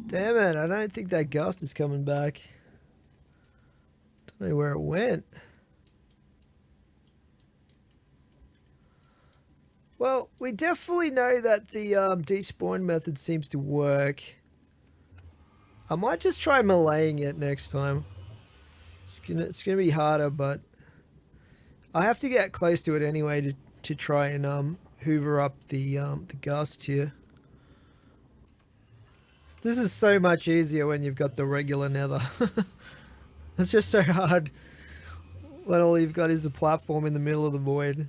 Damn it, I don't think that ghast is coming back. Don't know where it went. Well, we definitely know that the despawn method seems to work. I might just try meleeing it next time. It's gonna be harder, but I have to get close to it anyway to try and hoover up the ghast here. This is so much easier when you've got the regular nether. It's just so hard when all you've got is a platform in the middle of the void.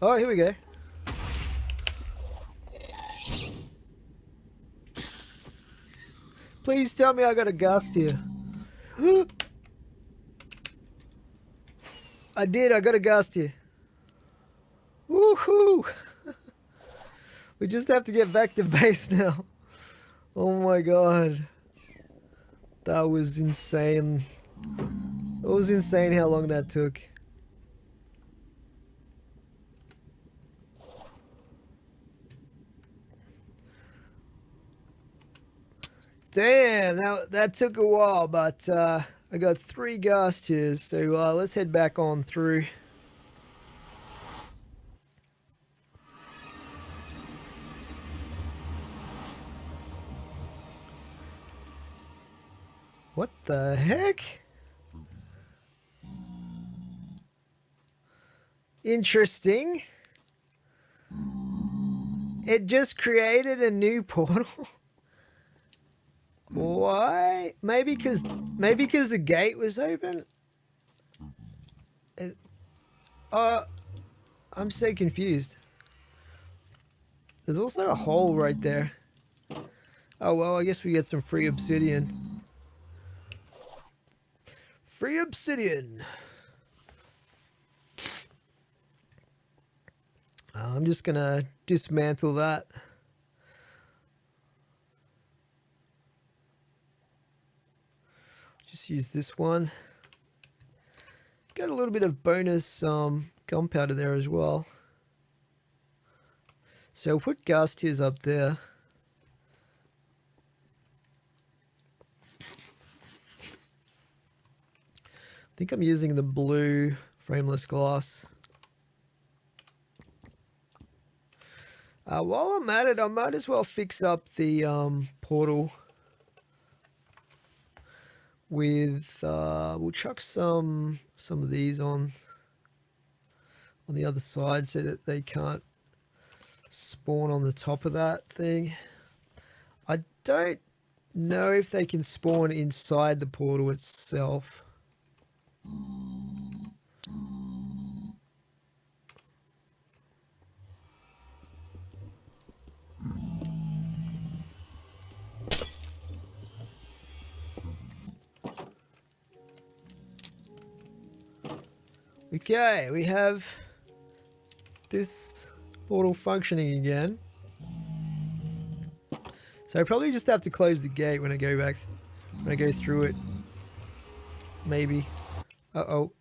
Oh, here we go. Please tell me I got a ghast here. I did, I got a ghast here. Woohoo! We just have to get back to base now. Oh my god. That was insane. It was insane how long that took. Damn, that took a while, but I got 3 ghast here, so let's head back on through. What the heck? Interesting. It just created a new portal. Why? Maybe because the gate was open. I'm so confused. There's also a hole right there. Oh well, I guess we get some free obsidian. Free obsidian. I'm just gonna dismantle that. Just use this one. Got a little bit of bonus gunpowder there as well. So we'll put ghast tears up there. think I'm using the blue frameless glass. While I'm at it, I might as well fix up the portal with, we'll chuck some of these on the other side so that they can't spawn on the top of that thing. I don't know if they can spawn inside the portal itself. Okay, we have this portal functioning again. So I probably just have to close the gate when I go back, when I go through it. Maybe. Uh-oh.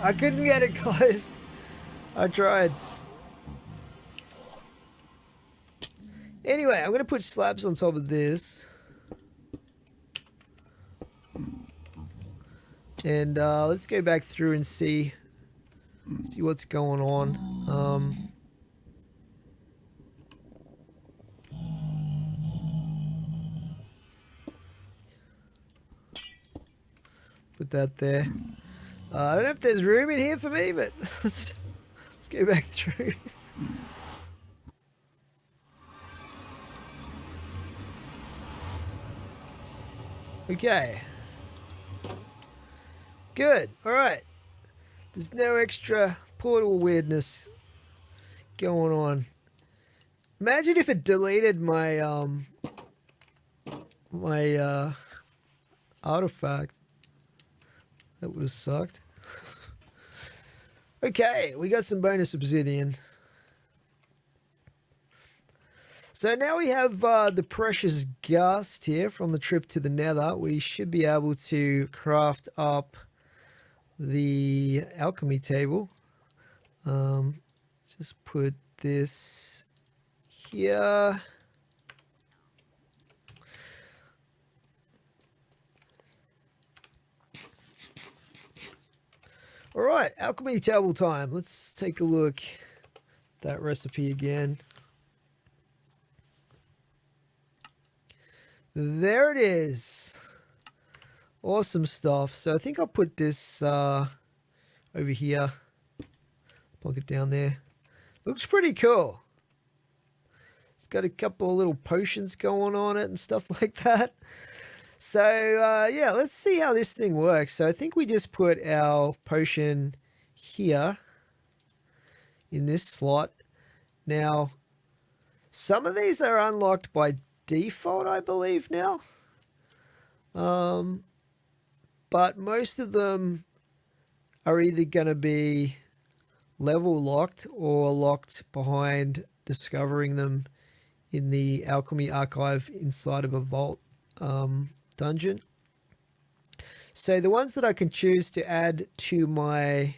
I couldn't get it closed. I tried. Anyway, I'm going to put slabs on top of this. And let's go back through and see what's going on. Put that there. I don't know if there's room in here for me, but let's go back through. Okay. Good. All right. There's no extra portal weirdness going on. Imagine if it deleted my my artifact. That would have sucked. Okay, we got some bonus obsidian. So now we have the precious ghast here from the trip to the nether. We should be able to craft up the alchemy table. Just put this here. All right, alchemy table time. Let's take a look at that recipe again. There it is. Awesome stuff. So I think I'll put this over here. Plug it down there. Looks pretty cool. It's got a couple of little potions going on it and stuff like that. So yeah, let's see how this thing works. So I think we just put our potion here in this slot. Now, some of these are unlocked by default, I believe now. But most of them are either going to be level locked or locked behind discovering them in the alchemy archive inside of a vault dungeon. So the ones that I can choose to add to my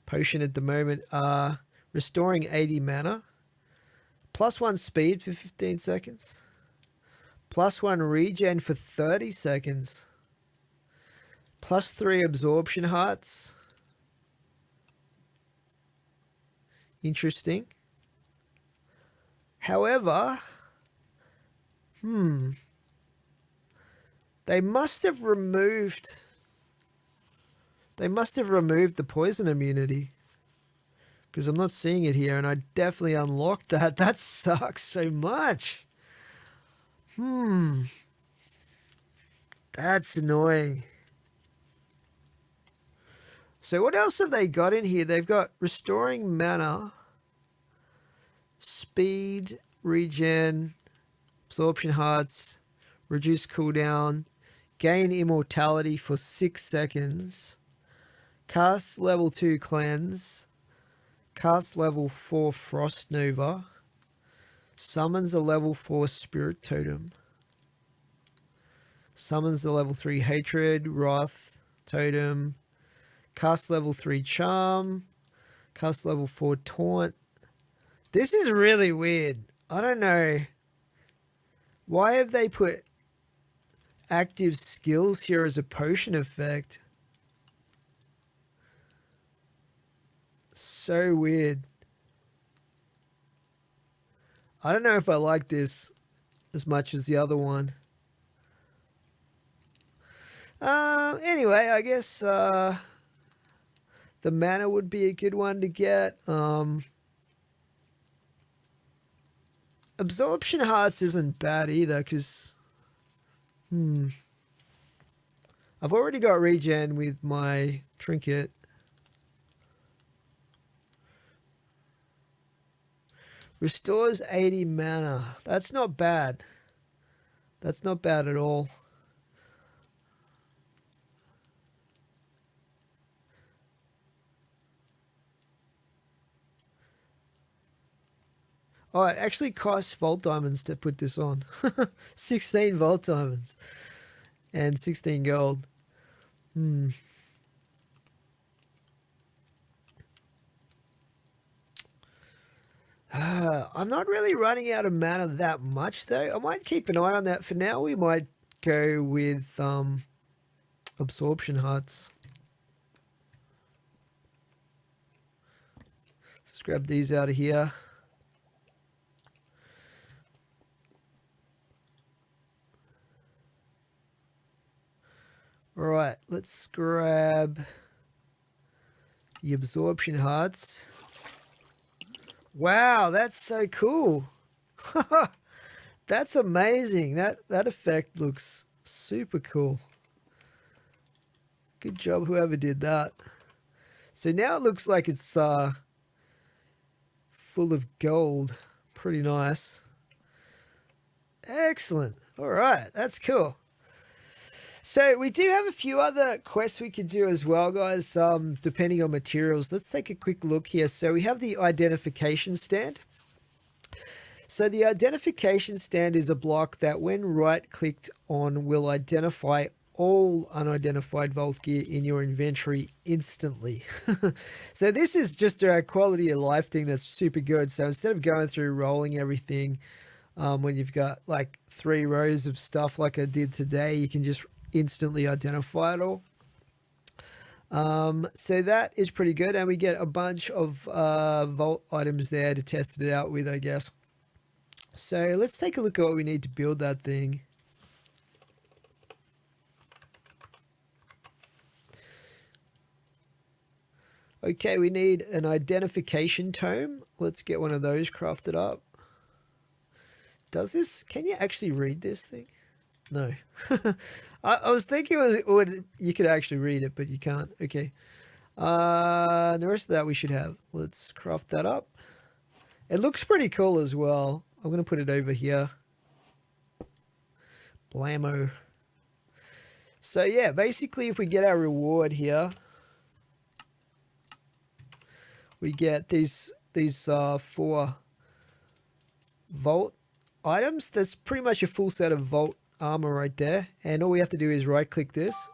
potion at the moment are restoring 80 mana, +1 speed for 15 seconds, +1 regen for 30 seconds, +3 absorption hearts. Interesting. However, they must have removed the poison immunity, because I'm not seeing it here, and I definitely unlocked that. That sucks so much. That's annoying. So what else have they got in here? They've got restoring mana, speed, regen, absorption hearts, reduce cooldown, gain immortality for 6 seconds, cast level 2 cleanse, cast level 4 frost nova, summons a level 4 spirit totem, summons a level 3 hatred, wrath totem, cast level 3 charm, cast level 4 taunt. This is really weird. I don't know. Why have they put active skills here as a potion effect? so weird. I don't know if I like this as much as the other one. Anyway, I guess the mana would be a good one to get. Absorption Hearts isn't bad either, because I've already got regen with my trinket. Restores 80 mana. That's not bad. That's not bad at all. Oh, it actually costs Vault Diamonds to put this on. 16 Vault Diamonds. And 16 gold. I'm not really running out of mana that much, though. I might keep an eye on that. For now, we might go with Absorption Hearts. Let's grab these out of here. All right, let's grab the Absorption Hearts. Wow, that's so cool. That's amazing. That effect looks super cool. Good job, whoever did that. So now it looks like it's full of gold. Pretty nice. Excellent. All right, that's cool. So we do have a few other quests we could do as well, guys, depending on materials. Let's take a quick look here. So we have the identification stand. So the identification stand is a block that when right-clicked on will identify all unidentified vault gear in your inventory instantly. So this is just a quality of life thing that's super good. So instead of going through rolling everything, when you've got like 3 rows of stuff like I did today, you can just instantly identify it all. So that is pretty good, and we get a bunch of vault items there to test it out with, I guess. So let's take a look at what we need to build that thing. Okay, we need an identification tome. Let's get one of those crafted up. Does this, can you actually read this thing? No. I was thinking you could actually read it, but you can't. Okay. The rest of that we should have. Let's craft that up. It looks pretty cool as well. I'm going to put it over here. Blammo. So yeah, basically if we get our reward here, we get these 4 vault items. That's pretty much a full set of vault armor right there, and all we have to do is right click this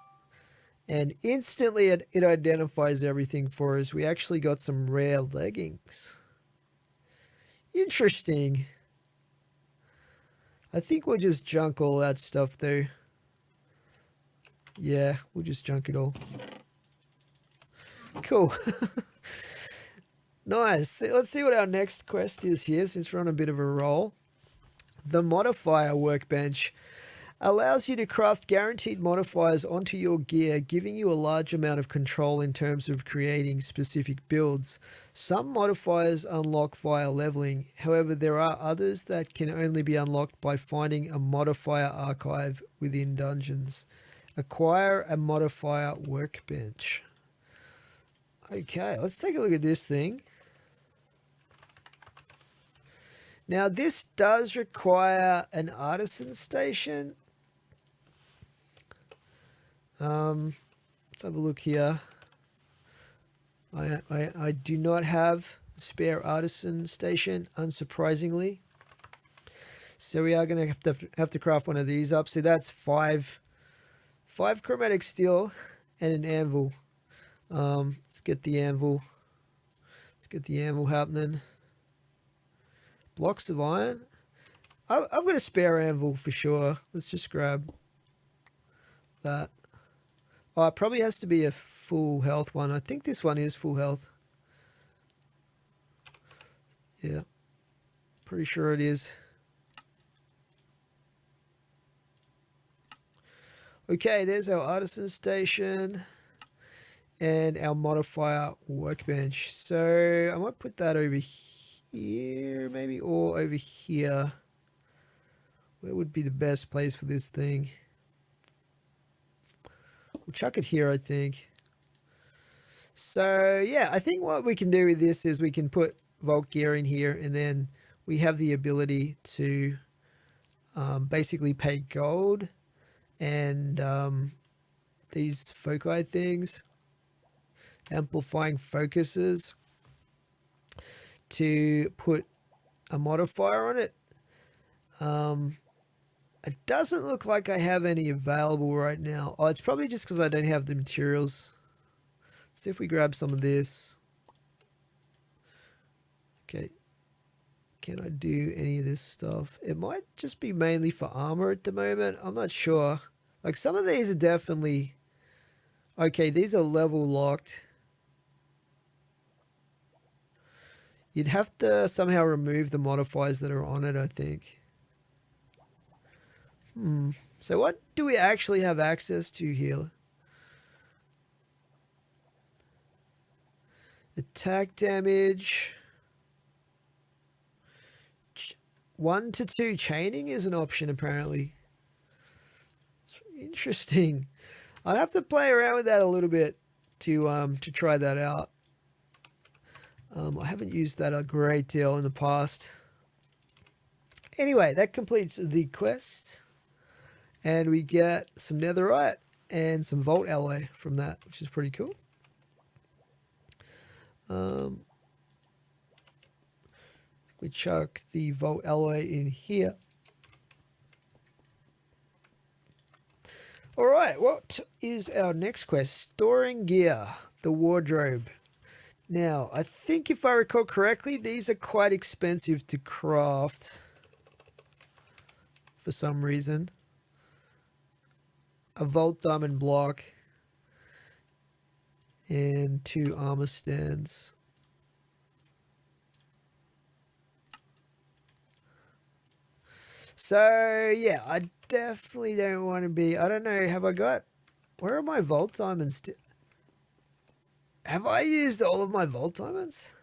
and instantly it identifies everything for us. We actually got some rare leggings. Interesting. I think we'll just junk all that stuff though. Yeah, we'll just junk it all. Cool. Nice. Let's see what our next quest is here, since we're on a bit of a roll. The modifier workbench allows you to craft guaranteed modifiers onto your gear, giving you a large amount of control in terms of creating specific builds. Some modifiers unlock via leveling, however there are others that can only be unlocked by finding a modifier archive within dungeons. Acquire a modifier workbench. Okay, let's take a look at this thing. Now this does require an artisan station. Let's have a look here. I do not have a spare artisan station, unsurprisingly. So we are going to have to craft one of these up. So that's 5 chromatic steel and an anvil. Let's get the anvil. Let's get the anvil happening. Blocks of iron. I've got a spare anvil for sure. Let's just grab that. Oh, it probably has to be a full health one. I think this one is full health. Yeah, pretty sure it is. Okay, there's our artisan station and our modifier workbench. So I might put that over here, maybe, or over here. Where would be the best place for this thing? We'll chuck it here, I think. So yeah, I think what we can do with this is we can put vault gear in here, and then we have the ability to basically pay gold and these foci things, amplifying focuses, to put a modifier on it. It doesn't look like I have any available right now. Oh, it's probably just because I don't have the materials. Let's see if we grab some of this. Okay. Can I do any of this stuff? It might just be mainly for armor at the moment. I'm not sure. Like, some of these are definitely... Okay, these are level locked. You'd have to somehow remove the modifiers that are on it, I think. So what do we actually have access to here? Attack damage. 1 to 2 chaining is an option, apparently. It's interesting. I'd have to play around with that a little bit to try that out. I haven't used that a great deal in the past. Anyway, that completes the quest. And we get some netherite and some vault alloy from that, which is pretty cool. We chuck the vault alloy in here. All right, what is our next quest? Storing gear, the wardrobe. Now, I think if I recall correctly, these are quite expensive to craft for some reason. A vault diamond block and 2 armor stands. So yeah, I definitely don't want to be... I don't know, have I got... Where are my vault diamonds? Have I used all of my vault diamonds?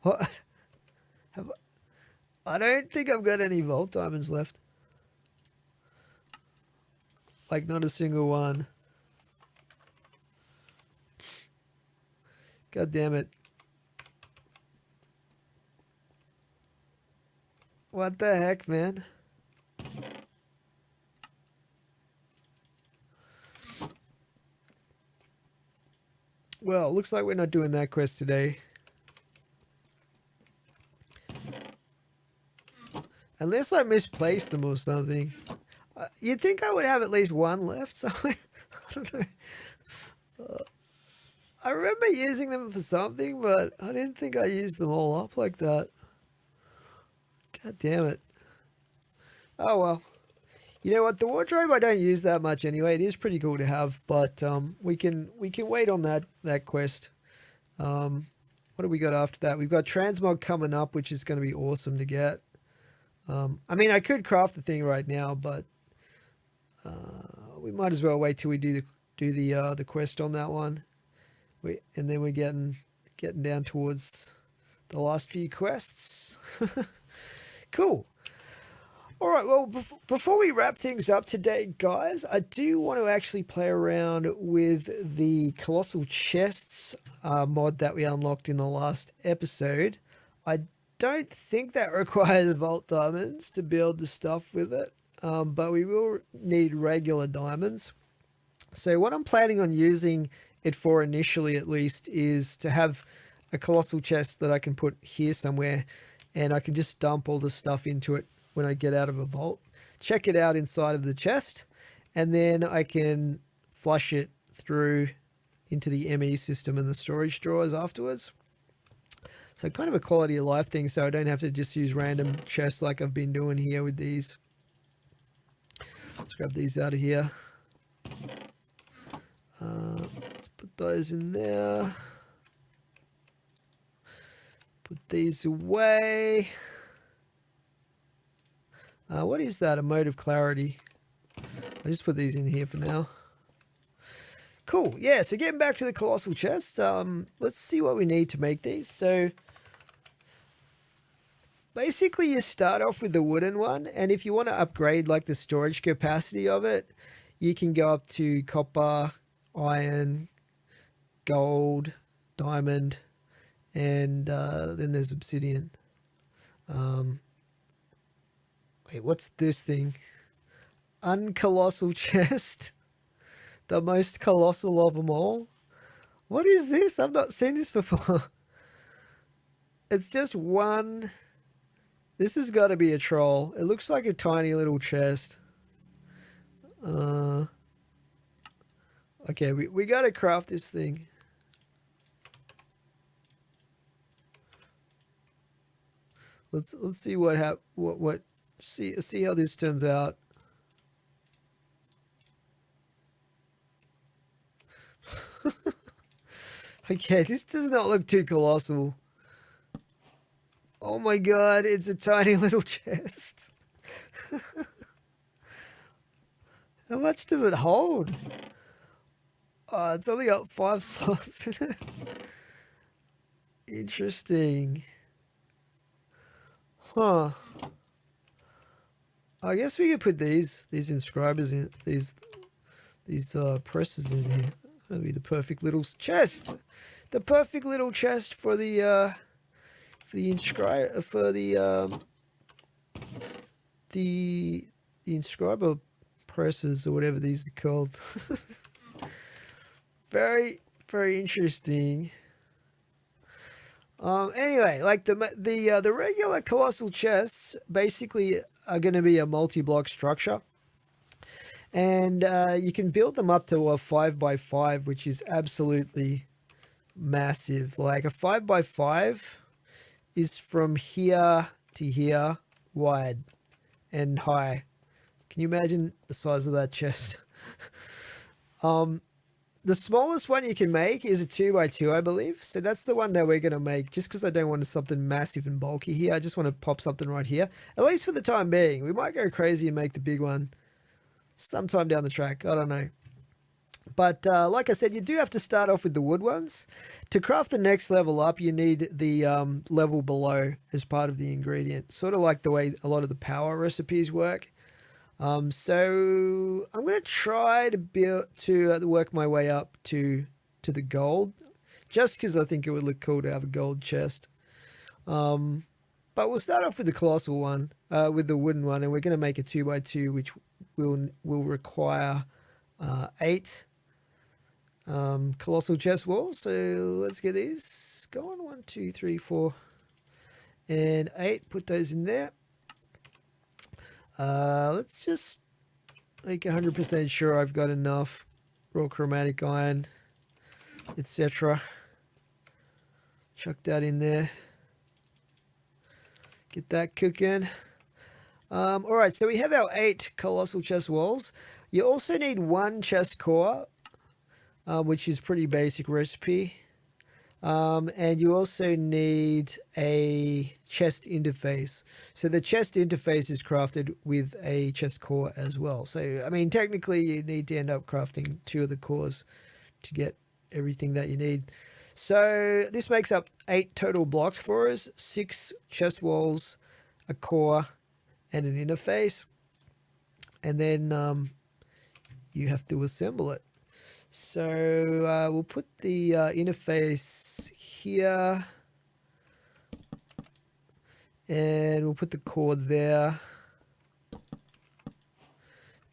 What? I don't think I've got any vault diamonds left. Like, not a single one. God damn it. What the heck, man? Well, looks like we're not doing that quest today. Unless I misplaced them or something. You'd think I would have at least one left, so I don't know. I remember using them for something, but I didn't think I used them all up like that. God damn it. Oh well. You know what? The wardrobe I don't use that much anyway. It is pretty cool to have, but we can wait on that quest. What do we got after that? We've got transmog coming up, which is going to be awesome to get. I mean, I could craft the thing right now, but we might as well wait till we do the quest on that one. And then we're getting down towards the last few quests. Cool. All right, well, before we wrap things up today, guys, I do want to actually play around with the Colossal Chests mod that we unlocked in the last episode. I don't think that requires vault diamonds to build the stuff with it, but we will need regular diamonds. So what I'm planning on using it for initially, at least, is to have a Colossal Chest that I can put here somewhere, and I can just dump all the stuff into it when I get out of a vault, check it out inside of the chest, and then I can flush it through into the ME system and the storage drawers afterwards. So kind of a quality of life thing, so I don't have to just use random chests like I've been doing here with these. Let's grab these out of here. Let's put those in there. Put these away. What is that? A mode of clarity. I'll just put these in here for now. Cool. Yeah, so getting back to the Colossal Chest, let's see what we need to make these. So basically you start off with the wooden one, and if you want to upgrade like the storage capacity of it, you can go up to copper, iron, gold, diamond, and then there's obsidian. Wait, what's this thing? Uncolossal Chest. The most colossal of them all. What is this? I've not seen this before. It's just one. This has got to be a troll. It looks like a tiny little chest. Okay, we got to craft this thing. Let's see what see how this turns out. Okay, this does not look too colossal. Oh my god, it's a tiny little chest. How much does it hold? Oh, it's only got 5 slots in it. Interesting. Huh. I guess we could put these inscribers in, these presses in here. That'd be the perfect little chest. The perfect little chest for the inscriber presses or whatever these are called. Very, very interesting. Anyway, like the regular colossal chests basically are going to be a multi-block structure, and you can build them up to a 5x5, which is absolutely massive. Like a 5x5 is from here to here wide and high. Can you imagine the size of that chest? The smallest one you can make is a 2x2, I believe. So that's the one that we're going to make, just because I don't want something massive and bulky here. I just want to pop something right here, at least for the time being. We might go crazy and make the big one sometime down the track. I don't know. But like I said, you do have to start off with the wood ones. To craft the next level up, you need the level below as part of the ingredient. Sort of like the way a lot of the power recipes work. So I'm going to try to work my way up to the gold, just because I think it would look cool to have a gold chest. But we'll start off with the colossal one, with the wooden one, and we're going to make a 2x2, which will require 8 colossal chest walls. So let's get these going. 1, 2, 3, 4, and 8. Put those in there. Let's just make 100% sure I've got enough raw chromatic iron, etc. Chuck that in there. Get that cooking. Alright, so we have our 8 colossal chest walls. You also need 1 chest core, which is pretty basic recipe. And you also need a chest interface. So the chest interface is crafted with a chest core as well. So, I mean, technically you need to end up crafting 2 of the cores to get everything that you need. So this makes up 8 total blocks for us, 6 chest walls, a core, and an interface. And then you have to assemble it. So we'll put the interface here, and we'll put the core there,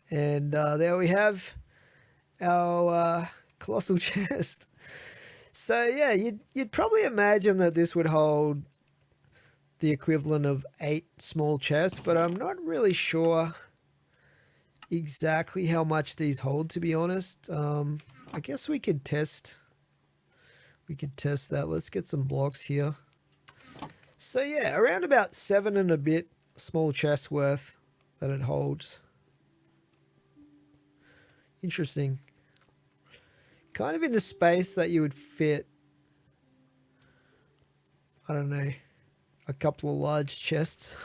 and there we have our colossal chest. So yeah, you'd probably imagine that this would hold the equivalent of 8 small chests, but I'm not really sure exactly how much these hold, to be honest. I guess we could test that. Let's get some blocks here. So yeah, around about 7 and a bit small chests worth that it holds. Interesting. Kind of in the space that you would fit, I don't know, a couple of large chests.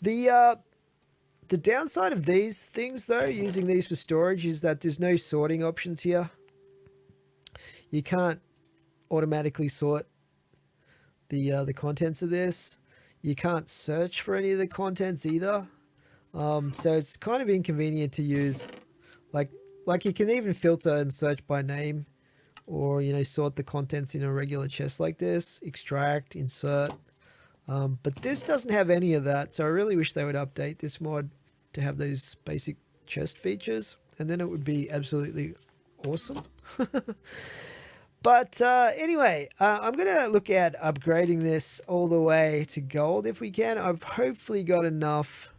The downside of these things, though, using these for storage, is that there's no sorting options here. You can't automatically sort the contents of this. You can't search for any of the contents either. So it's kind of inconvenient to use. Like you can even filter and search by name, or sort the contents in a regular chest like this. Extract, insert. But this doesn't have any of that, so I really wish they would update this mod to have those basic chest features, and then it would be absolutely awesome. But anyway, I'm going to look at upgrading this all the way to gold if we can. I've hopefully got enough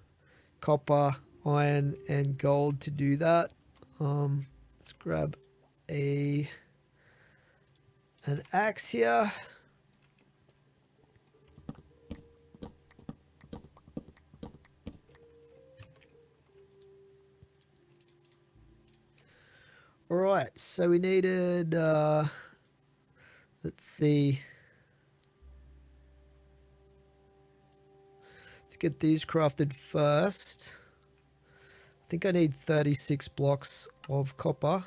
copper, iron, and gold to do that. Let's grab an axe here. Alright, so we needed, let's see, let's get these crafted first. I think I need 36 blocks of copper.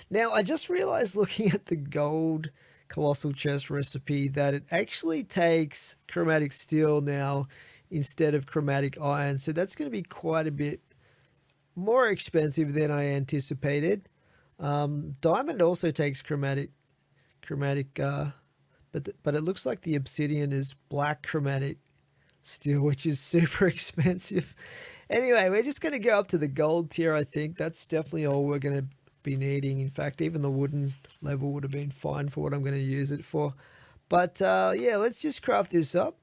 Now, I just realized looking at the gold Colossal Chest recipe that it actually takes chromatic steel now instead of chromatic iron, so that's going to be quite a bit more expensive than I anticipated. Diamond also takes chromatic, but it looks like the obsidian is black chromatic steel, which is super expensive. Anyway, we're just going to go up to the gold tier. I think that's definitely all we're going to be needing. In fact, even the wooden level would have been fine for what I'm going to use it for. But yeah, let's just craft this up.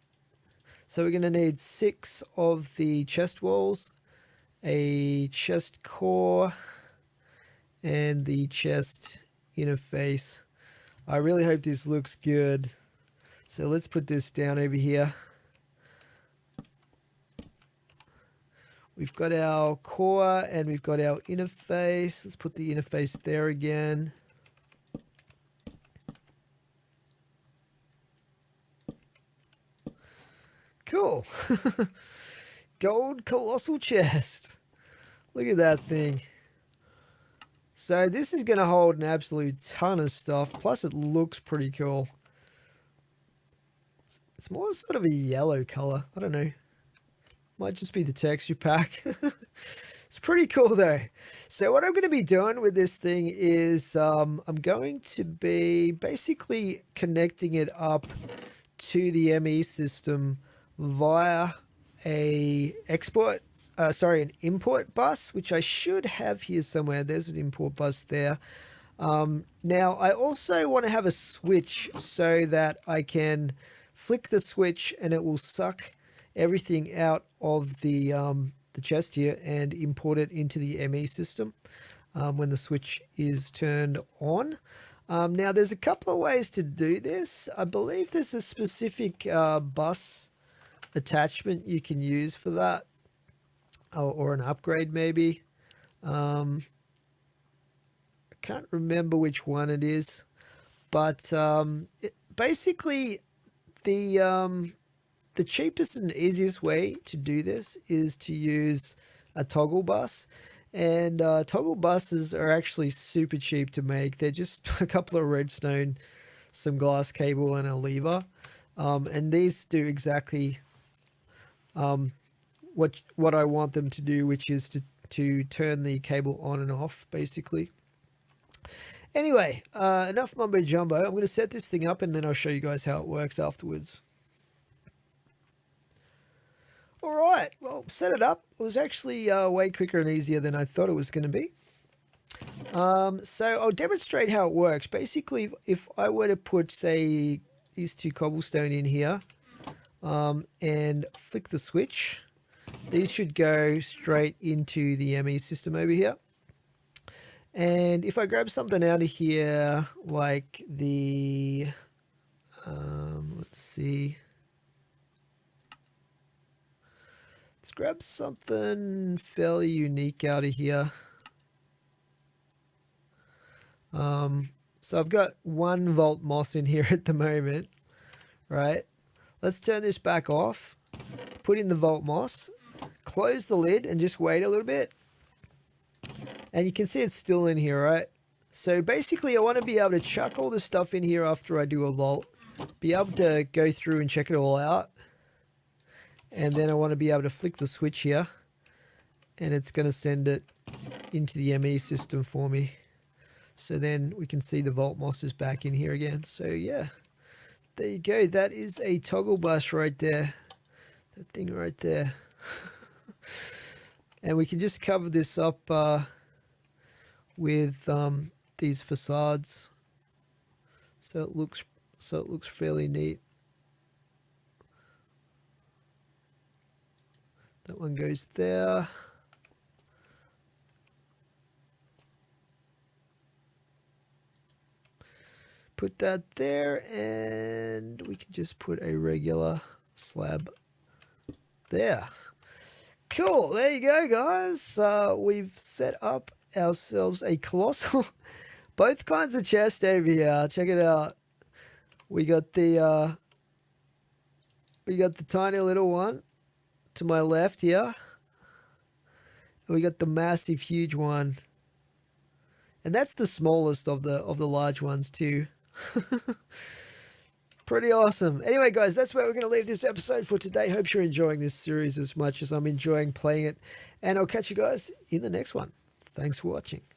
So we're going to need 6 of the chest walls, a chest core, and the chest interface. I really hope this looks good. So let's put this down over here. We've got our core and we've got our interface. Let's put the interface there again. Cool. Gold Colossal Chest. Look at that thing. So this is going to hold an absolute ton of stuff. Plus it looks pretty cool. It's more sort of a yellow color. I don't know. Might just be the texture pack. It's pretty cool though. So what I'm going to be doing with this thing is I'm going to be basically connecting it up to the ME system via an import bus, which I should have here somewhere. There's an import bus there. Now I also want to have a switch so that I can flick the switch and it will suck everything out of the chest here and import it into the ME system when the switch is turned on. Now there's a couple of ways to do this. I believe there's a specific bus attachment you can use for that, or an upgrade maybe. I can't remember which one it is, but basically the cheapest and easiest way to do this is to use a toggle bus, and toggle buses are actually super cheap to make. They're just a couple of redstone, some glass cable, and a lever, and these do exactly what I want them to do, which is to turn the cable on and off basically. Anyway, enough mumbo jumbo. I'm going to set this thing up and then I'll show you guys how it works afterwards. Alright, well, set it up. It was actually way quicker and easier than I thought it was going to be. So I'll demonstrate how it works. Basically, if I were to put, say, these 2 cobblestone in here and flick the switch, these should go straight into the ME system over here. And if I grab something out of here, like the, let's see, let's grab something fairly unique out of here. So I've got one vault moss in here at the moment, right? Let's turn this back off, put in the vault moss, close the lid and just wait a little bit. And you can see it's still in here, right? So basically I want to be able to chuck all the stuff in here after I do a vault, be able to go through and check it all out. And then I want to be able to flick the switch here and it's going to send it into the ME system for me. So then we can see the vault moss is back in here again. So yeah, there you go. That is a toggle bus right there. That thing right there. And we can just cover this up with these facades. So it looks fairly neat. That one goes there. Put that there, and we can just put a regular slab there. Cool, there you go, guys. We've set up ourselves a colossal, both kinds of chest over here. Check it out. We got the tiny little one to my left here. And we got the massive, huge one, and that's the smallest of the large ones too. Pretty awesome. Anyway, guys, that's where we're going to leave this episode for today. Hope you're enjoying this series as much as I'm enjoying playing it, and I'll catch you guys in the next one. Thanks for watching.